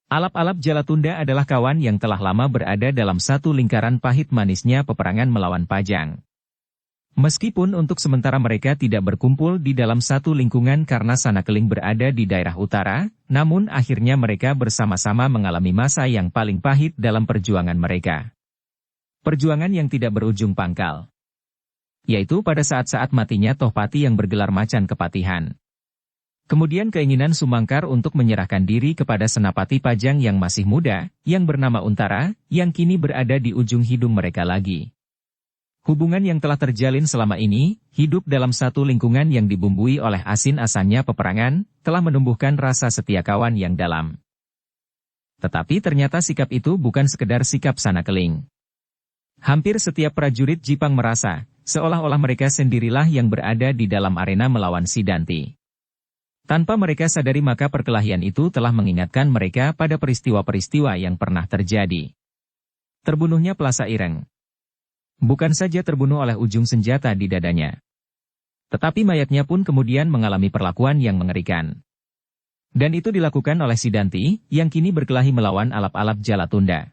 Alap-alap Jalatunda adalah kawan yang telah lama berada dalam satu lingkaran pahit manisnya peperangan melawan Pajang. Meskipun untuk sementara mereka tidak berkumpul di dalam satu lingkungan karena Sanakeling berada di daerah utara, namun akhirnya mereka bersama-sama mengalami masa yang paling pahit dalam perjuangan mereka. Perjuangan yang tidak berujung pangkal. Yaitu pada saat-saat matinya Tohpati yang bergelar Macan Kepatihan. Kemudian keinginan Sumangkar untuk menyerahkan diri kepada Senapati Pajang yang masih muda, yang bernama Untara, yang kini berada di ujung hidung mereka lagi. Hubungan yang telah terjalin selama ini, hidup dalam satu lingkungan yang dibumbui oleh asin-asannya peperangan, telah menumbuhkan rasa setia kawan yang dalam. Tetapi ternyata sikap itu bukan sekedar sikap Sanakeling. Hampir setiap prajurit Jipang merasa, seolah-olah mereka sendirilah yang berada di dalam arena melawan Sidanti. Tanpa mereka sadari maka perkelahian itu telah mengingatkan mereka pada peristiwa-peristiwa yang pernah terjadi. Terbunuhnya Plasa Ireng. Bukan saja terbunuh oleh ujung senjata di dadanya. Tetapi mayatnya pun kemudian mengalami perlakuan yang mengerikan. Dan itu dilakukan oleh Sidanti, yang kini berkelahi melawan alap-alap Jalatunda.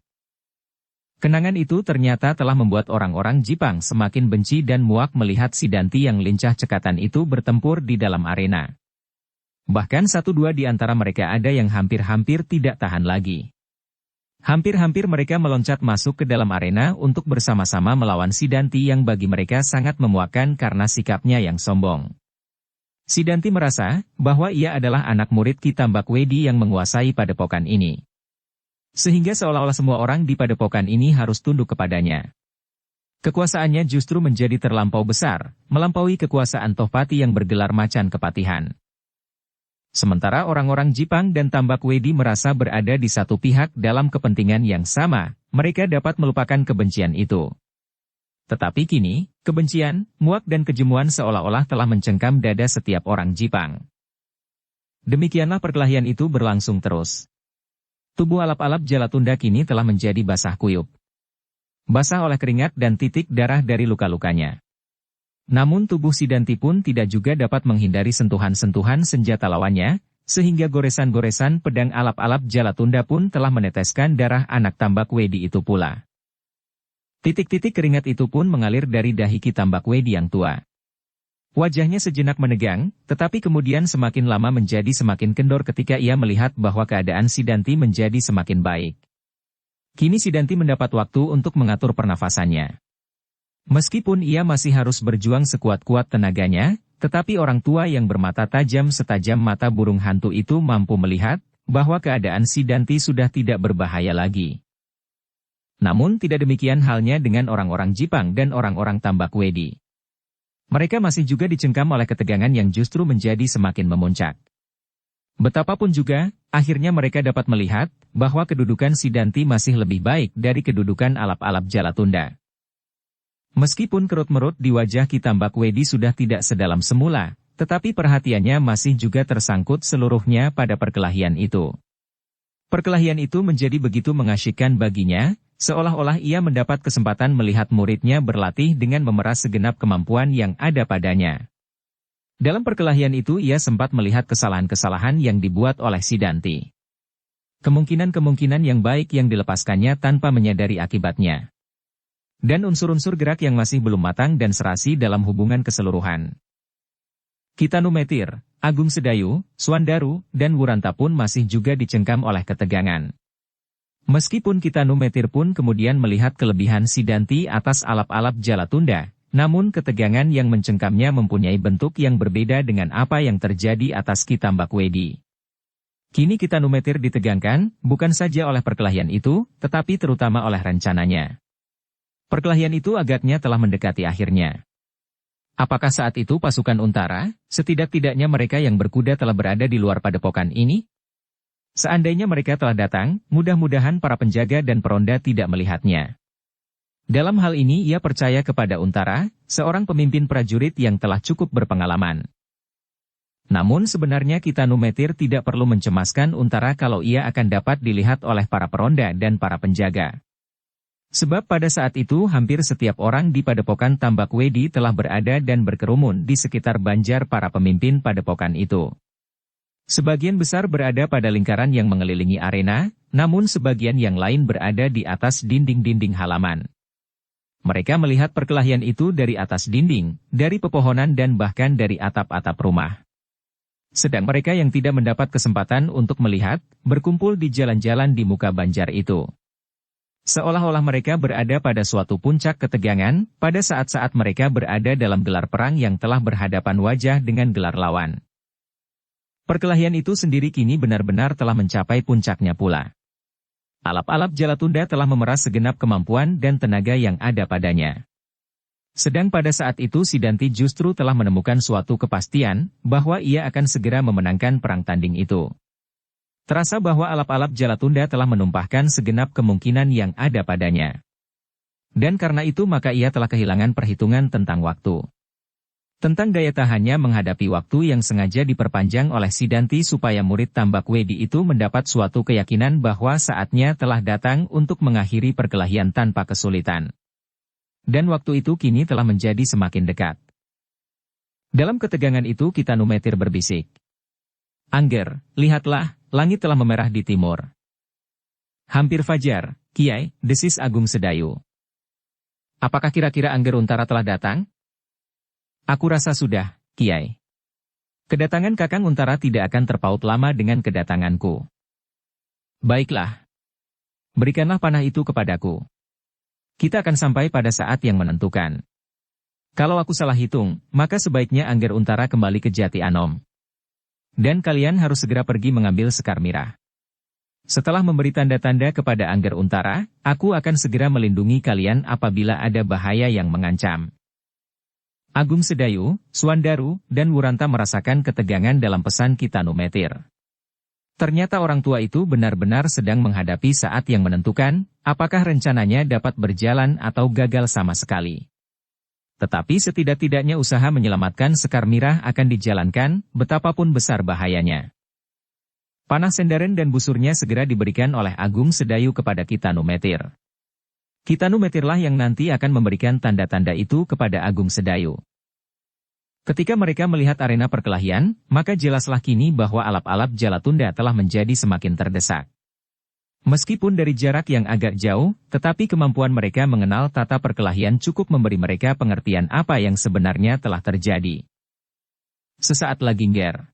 Kenangan itu ternyata telah membuat orang-orang Jipang semakin benci dan muak melihat Sidanti yang lincah cekatan itu bertempur di dalam arena. Bahkan satu dua di antara mereka ada yang hampir-hampir tidak tahan lagi. Hampir-hampir mereka meloncat masuk ke dalam arena untuk bersama-sama melawan Sidanti yang bagi mereka sangat memuakkan karena sikapnya yang sombong. Sidanti merasa bahwa ia adalah anak murid Kitambak Wedi yang menguasai padepokan ini. Sehingga seolah-olah semua orang di padepokan ini harus tunduk kepadanya. Kekuasaannya justru menjadi terlampau besar, melampaui kekuasaan Tohpati yang bergelar Macan Kepatihan. Sementara orang-orang Jipang dan Tambak Wedi merasa berada di satu pihak dalam kepentingan yang sama, mereka dapat melupakan kebencian itu. Tetapi kini, kebencian, muak dan kejemuan seolah-olah telah mencengkam dada setiap orang Jipang. Demikianlah perkelahian itu berlangsung terus. Tubuh alap-alap Jalatunda kini telah menjadi basah kuyup. Basah oleh keringat dan titik darah dari luka-lukanya. Namun tubuh Sidanti pun tidak juga dapat menghindari sentuhan-sentuhan senjata lawannya, sehingga goresan-goresan pedang alap-alap Jalatunda pun telah meneteskan darah anak Tambak Wedi itu pula. Titik-titik keringat itu pun mengalir dari dahi Ki Tambak Wedi yang tua. Wajahnya sejenak menegang, tetapi kemudian semakin lama menjadi semakin kendor ketika ia melihat bahwa keadaan Sidanti menjadi semakin baik. Kini Sidanti mendapat waktu untuk mengatur pernafasannya. Meskipun ia masih harus berjuang sekuat-kuat tenaganya, tetapi orang tua yang bermata tajam setajam mata burung hantu itu mampu melihat bahwa keadaan Sidanti sudah tidak berbahaya lagi. Namun tidak demikian halnya dengan orang-orang Jipang dan orang-orang Tambak Wedi. Mereka masih juga dicengkam oleh ketegangan yang justru menjadi semakin memuncak. Betapapun juga, akhirnya mereka dapat melihat bahwa kedudukan Sidanti masih lebih baik dari kedudukan alap-alap Jalatunda. Meskipun kerut-merut di wajah Ki Tambak Wedi sudah tidak sedalam semula, tetapi perhatiannya masih juga tersangkut seluruhnya pada perkelahian itu. Perkelahian itu menjadi begitu mengasyikkan baginya, seolah-olah ia mendapat kesempatan melihat muridnya berlatih dengan memeras segenap kemampuan yang ada padanya. Dalam perkelahian itu ia sempat melihat kesalahan-kesalahan yang dibuat oleh Sidanti. Kemungkinan-kemungkinan yang baik yang dilepaskannya tanpa menyadari akibatnya. Dan unsur-unsur gerak yang masih belum matang dan serasi dalam hubungan keseluruhan. Kitanumetir, Agung Sedayu, Swandaru, dan Wuranta pun masih juga dicengkam oleh ketegangan. Meskipun Kitanumetir pun kemudian melihat kelebihan Sidanti atas alap-alap Jalatunda, namun ketegangan yang mencengkamnya mempunyai bentuk yang berbeda dengan apa yang terjadi atas Ki Tambak Wedi. Kini Kitanumetir ditegangkan, bukan saja oleh perkelahian itu, tetapi terutama oleh rencananya. Perkelahian itu agaknya telah mendekati akhirnya. Apakah saat itu pasukan Untara, setidak-tidaknya mereka yang berkuda telah berada di luar padepokan ini? Seandainya mereka telah datang, mudah-mudahan para penjaga dan peronda tidak melihatnya. Dalam hal ini ia percaya kepada Untara, seorang pemimpin prajurit yang telah cukup berpengalaman. Namun sebenarnya Kitanumetir tidak perlu mencemaskan Untara kalau ia akan dapat dilihat oleh para peronda dan para penjaga. Sebab pada saat itu hampir setiap orang di padepokan Tambak Wedi telah berada dan berkerumun di sekitar banjar para pemimpin padepokan itu. Sebagian besar berada pada lingkaran yang mengelilingi arena, namun sebagian yang lain berada di atas dinding-dinding halaman. Mereka melihat perkelahian itu dari atas dinding, dari pepohonan dan bahkan dari atap-atap rumah. Sedang mereka yang tidak mendapat kesempatan untuk melihat, berkumpul di jalan-jalan di muka banjar itu. Seolah-olah mereka berada pada suatu puncak ketegangan, pada saat-saat mereka berada dalam gelar perang yang telah berhadapan wajah dengan gelar lawan. Perkelahian itu sendiri kini benar-benar telah mencapai puncaknya pula. Alap-alap Jalatunda telah memeras segenap kemampuan dan tenaga yang ada padanya. Sedang pada saat itu Sidanti justru telah menemukan suatu kepastian, bahwa ia akan segera memenangkan perang tanding itu. Terasa bahwa alap-alap Jalatunda telah menumpahkan segenap kemungkinan yang ada padanya. Dan karena itu maka ia telah kehilangan perhitungan tentang waktu. Tentang daya tahannya menghadapi waktu yang sengaja diperpanjang oleh Sidanti supaya murid Tambak Wedi itu mendapat suatu keyakinan bahwa saatnya telah datang untuk mengakhiri perkelahian tanpa kesulitan. Dan waktu itu kini telah menjadi semakin dekat. Dalam ketegangan itu Kitanumetir berbisik. Angger, lihatlah, langit telah memerah di timur. Hampir fajar, Kiai, desis Agung Sedayu. Apakah kira-kira Angger Untara telah datang? Aku rasa sudah, Kiai. Kedatangan Kakang Untara tidak akan terpaut lama dengan kedatanganku. Baiklah. Berikanlah panah itu kepadaku. Kita akan sampai pada saat yang menentukan. Kalau aku salah hitung, maka sebaiknya Angger Untara kembali ke Jati Anom. Dan kalian harus segera pergi mengambil Sekar Mirah. Setelah memberi tanda-tanda kepada Angger Untara, aku akan segera melindungi kalian apabila ada bahaya yang mengancam. Agung Sedayu, Swandaru, dan Wuranta merasakan ketegangan dalam pesan Kitanumetir. Ternyata orang tua itu benar-benar sedang menghadapi saat yang menentukan, apakah rencananya dapat berjalan atau gagal sama sekali. Tetapi setidak-tidaknya usaha menyelamatkan Sekar Mirah akan dijalankan, betapapun besar bahayanya. Panah Sendaren dan busurnya segera diberikan oleh Agung Sedayu kepada Kitanumetir. Kitanumetirlah yang nanti akan memberikan tanda-tanda itu kepada Agung Sedayu. Ketika mereka melihat arena perkelahian, maka jelaslah kini bahwa alap-alap Jalatunda telah menjadi semakin terdesak. Meskipun dari jarak yang agak jauh, tetapi kemampuan mereka mengenal tata perkelahian cukup memberi mereka pengertian apa yang sebenarnya telah terjadi. Sesaat lagi Nger.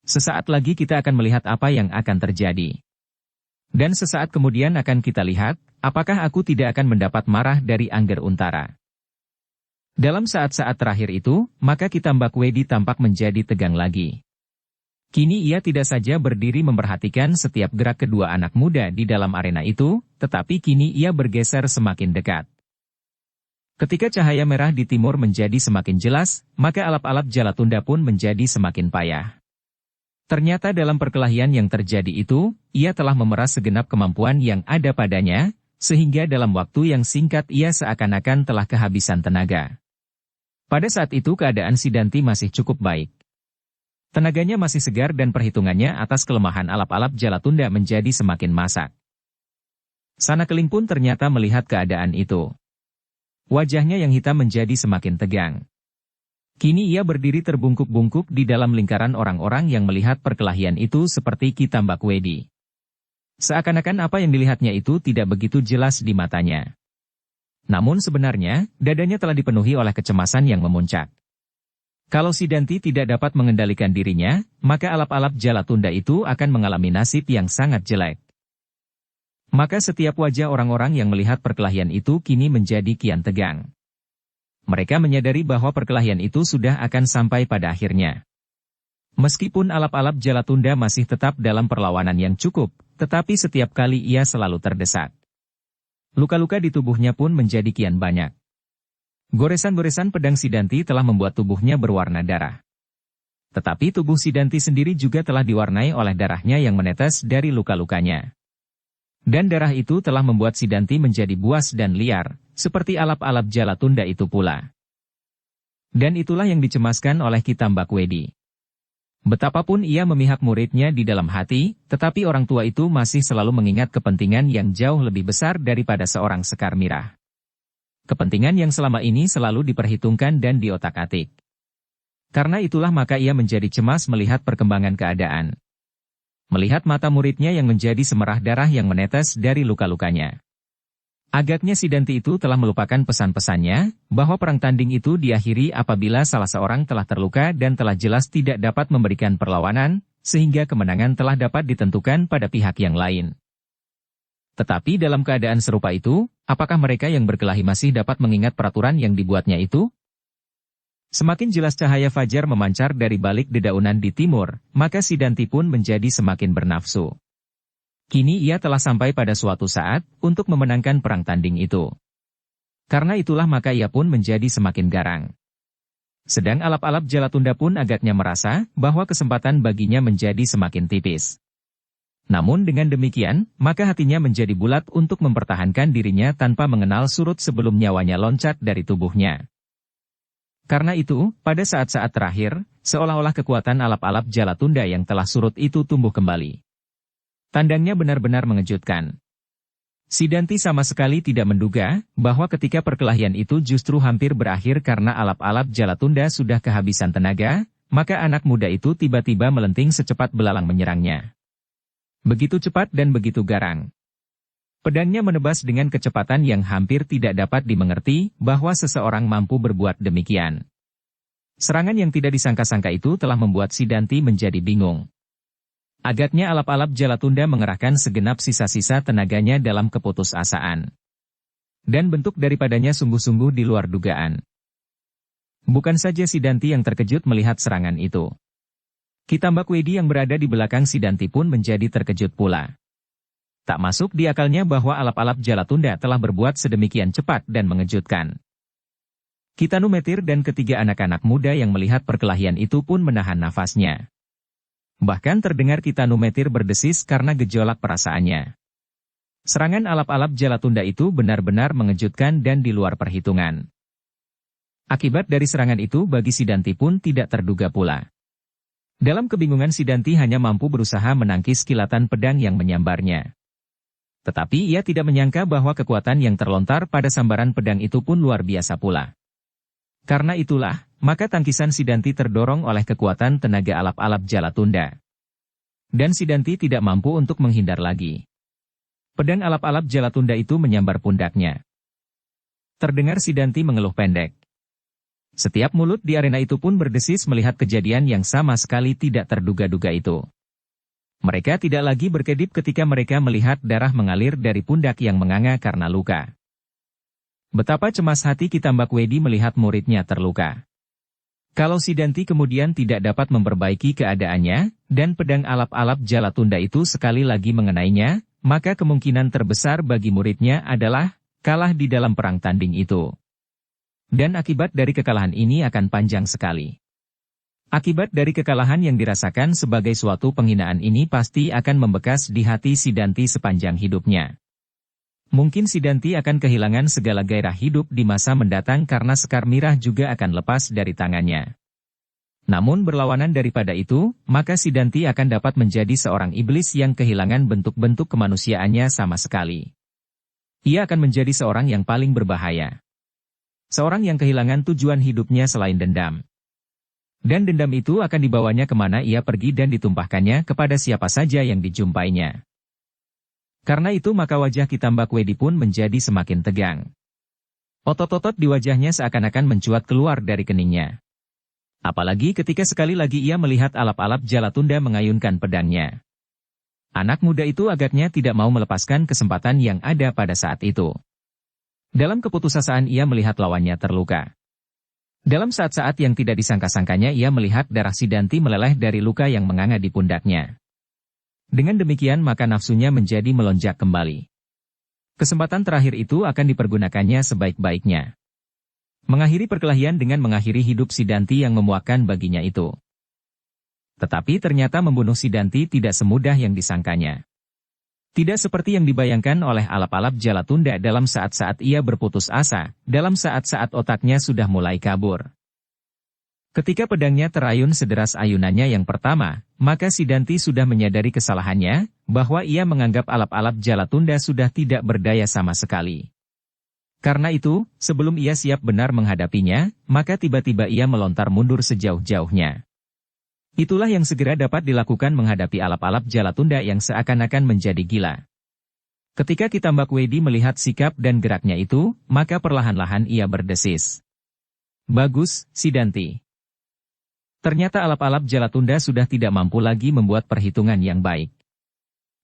Sesaat lagi kita akan melihat apa yang akan terjadi. Dan sesaat kemudian akan kita lihat, apakah aku tidak akan mendapat marah dari Angger Untara. Dalam saat-saat terakhir itu, maka Kitambak Wedi tampak menjadi tegang lagi. Kini ia tidak saja berdiri memperhatikan setiap gerak kedua anak muda di dalam arena itu, tetapi kini ia bergeser semakin dekat. Ketika cahaya merah di timur menjadi semakin jelas, maka alap-alap Jalatunda pun menjadi semakin payah. Ternyata dalam perkelahian yang terjadi itu, ia telah memeras segenap kemampuan yang ada padanya, sehingga dalam waktu yang singkat ia seakan-akan telah kehabisan tenaga. Pada saat itu keadaan Sidanti masih cukup baik. Tenaganya masih segar dan perhitungannya atas kelemahan alap-alap Jalatunda menjadi semakin masak. Sanakeling pun ternyata melihat keadaan itu. Wajahnya yang hitam menjadi semakin tegang. Kini ia berdiri terbungkuk-bungkuk di dalam lingkaran orang-orang yang melihat perkelahian itu seperti Kitambak Wedi. Seakan-akan apa yang dilihatnya itu tidak begitu jelas di matanya. Namun sebenarnya, dadanya telah dipenuhi oleh kecemasan yang memuncak. Kalau Sidanti tidak dapat mengendalikan dirinya, maka alap-alap Jalatunda itu akan mengalami nasib yang sangat jelek. Maka setiap wajah orang-orang yang melihat perkelahian itu kini menjadi kian tegang. Mereka menyadari bahwa perkelahian itu sudah akan sampai pada akhirnya. Meskipun alap-alap Jalatunda masih tetap dalam perlawanan yang cukup, tetapi setiap kali ia selalu terdesak. Luka-luka di tubuhnya pun menjadi kian banyak. Goresan-goresan pedang Sidanti telah membuat tubuhnya berwarna darah. Tetapi tubuh Sidanti sendiri juga telah diwarnai oleh darahnya yang menetes dari luka-lukanya. Dan darah itu telah membuat Sidanti menjadi buas dan liar, seperti alap-alap Jalatunda itu pula. Dan itulah yang dicemaskan oleh Kitambak Wedi. Betapapun ia memihak muridnya di dalam hati, tetapi orang tua itu masih selalu mengingat kepentingan yang jauh lebih besar daripada seorang Sekar Mirah. Kepentingan yang selama ini selalu diperhitungkan dan diotak-atik. Karena itulah maka ia menjadi cemas melihat perkembangan keadaan. Melihat mata muridnya yang menjadi semerah darah yang menetes dari luka-lukanya. Agaknya Sidanti itu telah melupakan pesan-pesannya, bahwa perang tanding itu diakhiri apabila salah seorang telah terluka dan telah jelas tidak dapat memberikan perlawanan, sehingga kemenangan telah dapat ditentukan pada pihak yang lain. Tetapi dalam keadaan serupa itu, apakah mereka yang berkelahi masih dapat mengingat peraturan yang dibuatnya itu? Semakin jelas cahaya fajar memancar dari balik dedaunan di timur, maka Sidanti pun menjadi semakin bernafsu. Kini ia telah sampai pada suatu saat untuk memenangkan perang tanding itu. Karena itulah maka ia pun menjadi semakin garang. Sedang alap-alap Jalatunda pun agaknya merasa bahwa kesempatan baginya menjadi semakin tipis. Namun dengan demikian, maka hatinya menjadi bulat untuk mempertahankan dirinya tanpa mengenal surut sebelum nyawanya loncat dari tubuhnya. Karena itu, pada saat-saat terakhir, seolah-olah kekuatan alap-alap Jalatunda yang telah surut itu tumbuh kembali. Tandangnya benar-benar mengejutkan. Sidanti sama sekali tidak menduga bahwa ketika perkelahian itu justru hampir berakhir karena alap-alap Jalatunda sudah kehabisan tenaga, maka anak muda itu tiba-tiba melenting secepat belalang menyerangnya. Begitu cepat dan begitu garang. Pedangnya menebas dengan kecepatan yang hampir tidak dapat dimengerti bahwa seseorang mampu berbuat demikian. Serangan yang tidak disangka-sangka itu telah membuat Sidanti menjadi bingung. Agaknya alap-alap Jalatunda mengerahkan segenap sisa-sisa tenaganya dalam keputusasaan. Dan bentuk daripadanya sungguh-sungguh di luar dugaan. Bukan saja Sidanti yang terkejut melihat serangan itu. Kitambak Wedi yang berada di belakang Sidanti pun menjadi terkejut pula. Tak masuk di akalnya bahwa alap-alap Jalatunda telah berbuat sedemikian cepat dan mengejutkan. Kitanumetir dan ketiga anak-anak muda yang melihat perkelahian itu pun menahan nafasnya. Bahkan terdengar Kitanumetir berdesis karena gejolak perasaannya. Serangan alap-alap Jalatunda itu benar-benar mengejutkan dan di luar perhitungan. Akibat dari serangan itu bagi Sidanti pun tidak terduga pula. Dalam kebingungan Sidanti hanya mampu berusaha menangkis kilatan pedang yang menyambarnya. Tetapi ia tidak menyangka bahwa kekuatan yang terlontar pada sambaran pedang itu pun luar biasa pula. Karena itulah, maka tangkisan Sidanti terdorong oleh kekuatan tenaga alap-alap Jalatunda. Dan Sidanti tidak mampu untuk menghindar lagi. Pedang alap-alap Jalatunda itu menyambar pundaknya. Terdengar Sidanti mengeluh pendek. Setiap mulut di arena itu pun berdesis melihat kejadian yang sama sekali tidak terduga-duga itu. Mereka tidak lagi berkedip ketika mereka melihat darah mengalir dari pundak yang menganga karena luka. Betapa cemas hati Kitambak Wedi melihat muridnya terluka. Kalau Sidanti kemudian tidak dapat memperbaiki keadaannya, dan pedang alap-alap Jalatunda itu sekali lagi mengenainya, maka kemungkinan terbesar bagi muridnya adalah kalah di dalam perang tanding itu. Dan akibat dari kekalahan ini akan panjang sekali. Akibat dari kekalahan yang dirasakan sebagai suatu penghinaan ini pasti akan membekas di hati Sidanti sepanjang hidupnya. Mungkin Sidanti akan kehilangan segala gairah hidup di masa mendatang karena Sekar Mirah juga akan lepas dari tangannya. Namun berlawanan daripada itu, maka Sidanti akan dapat menjadi seorang iblis yang kehilangan bentuk-bentuk kemanusiaannya sama sekali. Ia akan menjadi seorang yang paling berbahaya. Seorang yang kehilangan tujuan hidupnya selain dendam. Dan dendam itu akan dibawanya kemana ia pergi dan ditumpahkannya kepada siapa saja yang dijumpainya. Karena itu maka wajah Kitambak Wedi pun menjadi semakin tegang. Otot-otot di wajahnya seakan-akan mencuat keluar dari keningnya. Apalagi ketika sekali lagi ia melihat alap-alap Jalatunda mengayunkan pedangnya. Anak muda itu agaknya tidak mau melepaskan kesempatan yang ada pada saat itu. Dalam keputusasaan ia melihat lawannya terluka. Dalam saat-saat yang tidak disangka-sangkanya ia melihat darah Sidanti meleleh dari luka yang menganga di pundaknya. Dengan demikian maka nafsunya menjadi melonjak kembali. Kesempatan terakhir itu akan dipergunakannya sebaik-baiknya. Mengakhiri perkelahian dengan mengakhiri hidup Sidanti yang memuakkan baginya itu. Tetapi ternyata membunuh Sidanti tidak semudah yang disangkanya. Tidak seperti yang dibayangkan oleh alap-alap Jalatunda dalam saat-saat ia berputus asa, dalam saat-saat otaknya sudah mulai kabur. Ketika pedangnya terayun sederas ayunannya yang pertama, maka Sidanti sudah menyadari kesalahannya, bahwa ia menganggap alap-alap Jalatunda sudah tidak berdaya sama sekali. Karena itu, sebelum ia siap benar menghadapinya, maka tiba-tiba ia melontar mundur sejauh-jauhnya. Itulah yang segera dapat dilakukan menghadapi alap-alap Jalatunda yang seakan-akan menjadi gila. Ketika Kitambak Wedi melihat sikap dan geraknya itu, maka perlahan-lahan ia berdesis. Bagus, Sidanti. Ternyata alap-alap Jalatunda sudah tidak mampu lagi membuat perhitungan yang baik.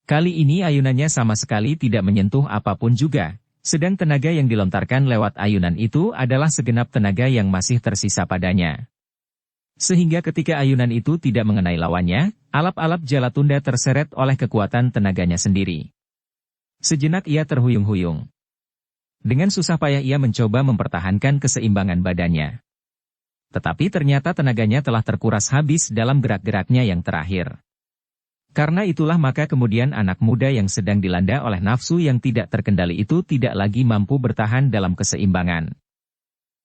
Kali ini ayunannya sama sekali tidak menyentuh apapun juga, sedang tenaga yang dilontarkan lewat ayunan itu adalah segenap tenaga yang masih tersisa padanya. Sehingga ketika ayunan itu tidak mengenai lawannya, alap-alap Jalatunda terseret oleh kekuatan tenaganya sendiri. Sejenak ia terhuyung-huyung. Dengan susah payah ia mencoba mempertahankan keseimbangan badannya. Tetapi ternyata tenaganya telah terkuras habis dalam gerak-geraknya yang terakhir. Karena itulah maka kemudian anak muda yang sedang dilanda oleh nafsu yang tidak terkendali itu tidak lagi mampu bertahan dalam keseimbangan.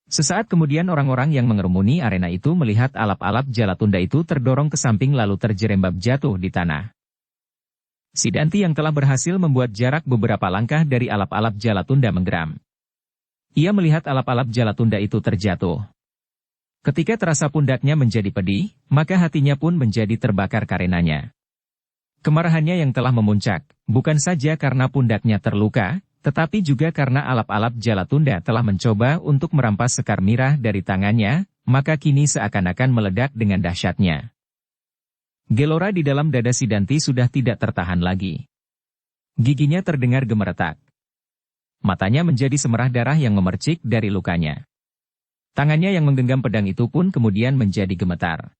Sesaat kemudian orang-orang yang mengerumuni arena itu melihat alap-alap Jalatunda itu terdorong ke samping lalu terjerembab jatuh di tanah. Sidanti yang telah berhasil membuat jarak beberapa langkah dari alap-alap Jalatunda menggeram. Ia melihat alap-alap Jalatunda itu terjatuh. Ketika terasa pundaknya menjadi pedih, maka hatinya pun menjadi terbakar karenanya. Kemarahannya yang telah memuncak, bukan saja karena pundaknya terluka, tetapi juga karena alap-alap Jalatunda telah mencoba untuk merampas Sekar Mirah dari tangannya, maka kini seakan-akan meledak dengan dahsyatnya. Gelora di dalam dada Sidanti sudah tidak tertahan lagi. Giginya terdengar gemeretak. Matanya menjadi semerah darah yang memercik dari lukanya. Tangannya yang menggenggam pedang itu pun kemudian menjadi gemetar.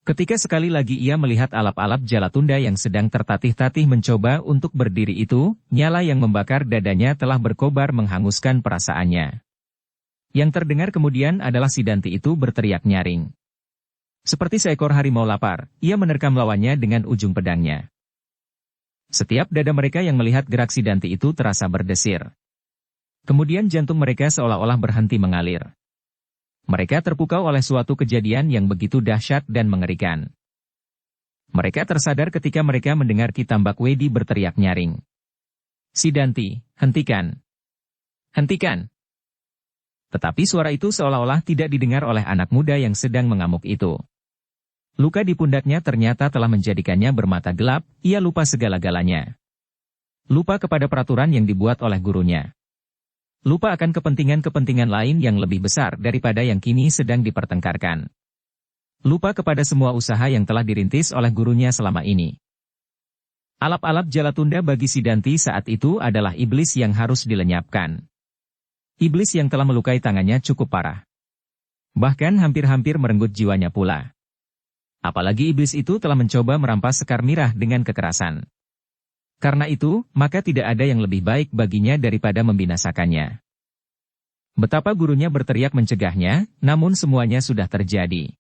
Ketika sekali lagi ia melihat alap-alap Jalatunda yang sedang tertatih-tatih mencoba untuk berdiri itu, nyala yang membakar dadanya telah berkobar menghanguskan perasaannya. Yang terdengar kemudian adalah si Danti itu berteriak nyaring. Seperti seekor harimau lapar, ia menerkam lawannya dengan ujung pedangnya. Setiap dada mereka yang melihat gerak si Danti itu terasa berdesir. Kemudian jantung mereka seolah-olah berhenti mengalir. Mereka terpukau oleh suatu kejadian yang begitu dahsyat dan mengerikan. Mereka tersadar ketika mereka mendengar Ki Tambak Wedi berteriak nyaring. Si Danti, hentikan! Hentikan! Tetapi suara itu seolah-olah tidak didengar oleh anak muda yang sedang mengamuk itu. Luka di pundaknya ternyata telah menjadikannya bermata gelap, ia lupa segala-galanya. Lupa kepada peraturan yang dibuat oleh gurunya. Lupa akan kepentingan-kepentingan lain yang lebih besar daripada yang kini sedang dipertengkarkan. Lupa kepada semua usaha yang telah dirintis oleh gurunya selama ini. Alap-alap Jalatunda bagi si Danti saat itu adalah iblis yang harus dilenyapkan. Iblis yang telah melukai tangannya cukup parah. Bahkan hampir-hampir merenggut jiwanya pula. Apalagi iblis itu telah mencoba merampas Sekar Mirah dengan kekerasan. Karena itu, maka tidak ada yang lebih baik baginya daripada membinasakannya. Betapa gurunya berteriak mencegahnya, namun semuanya sudah terjadi.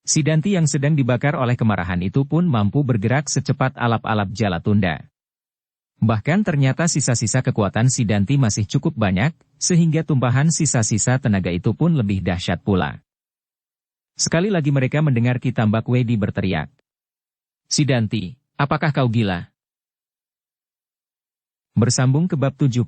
Si Danti yang sedang dibakar oleh kemarahan itu pun mampu bergerak secepat alap-alap Jalatunda. Bahkan ternyata sisa-sisa kekuatan si Danti masih cukup banyak, sehingga tumpahan sisa-sisa tenaga itu pun lebih dahsyat pula. Sekali lagi mereka mendengar Ki Tambak Wedi berteriak. Si Danti, apakah kau gila? Bersambung ke bab 70.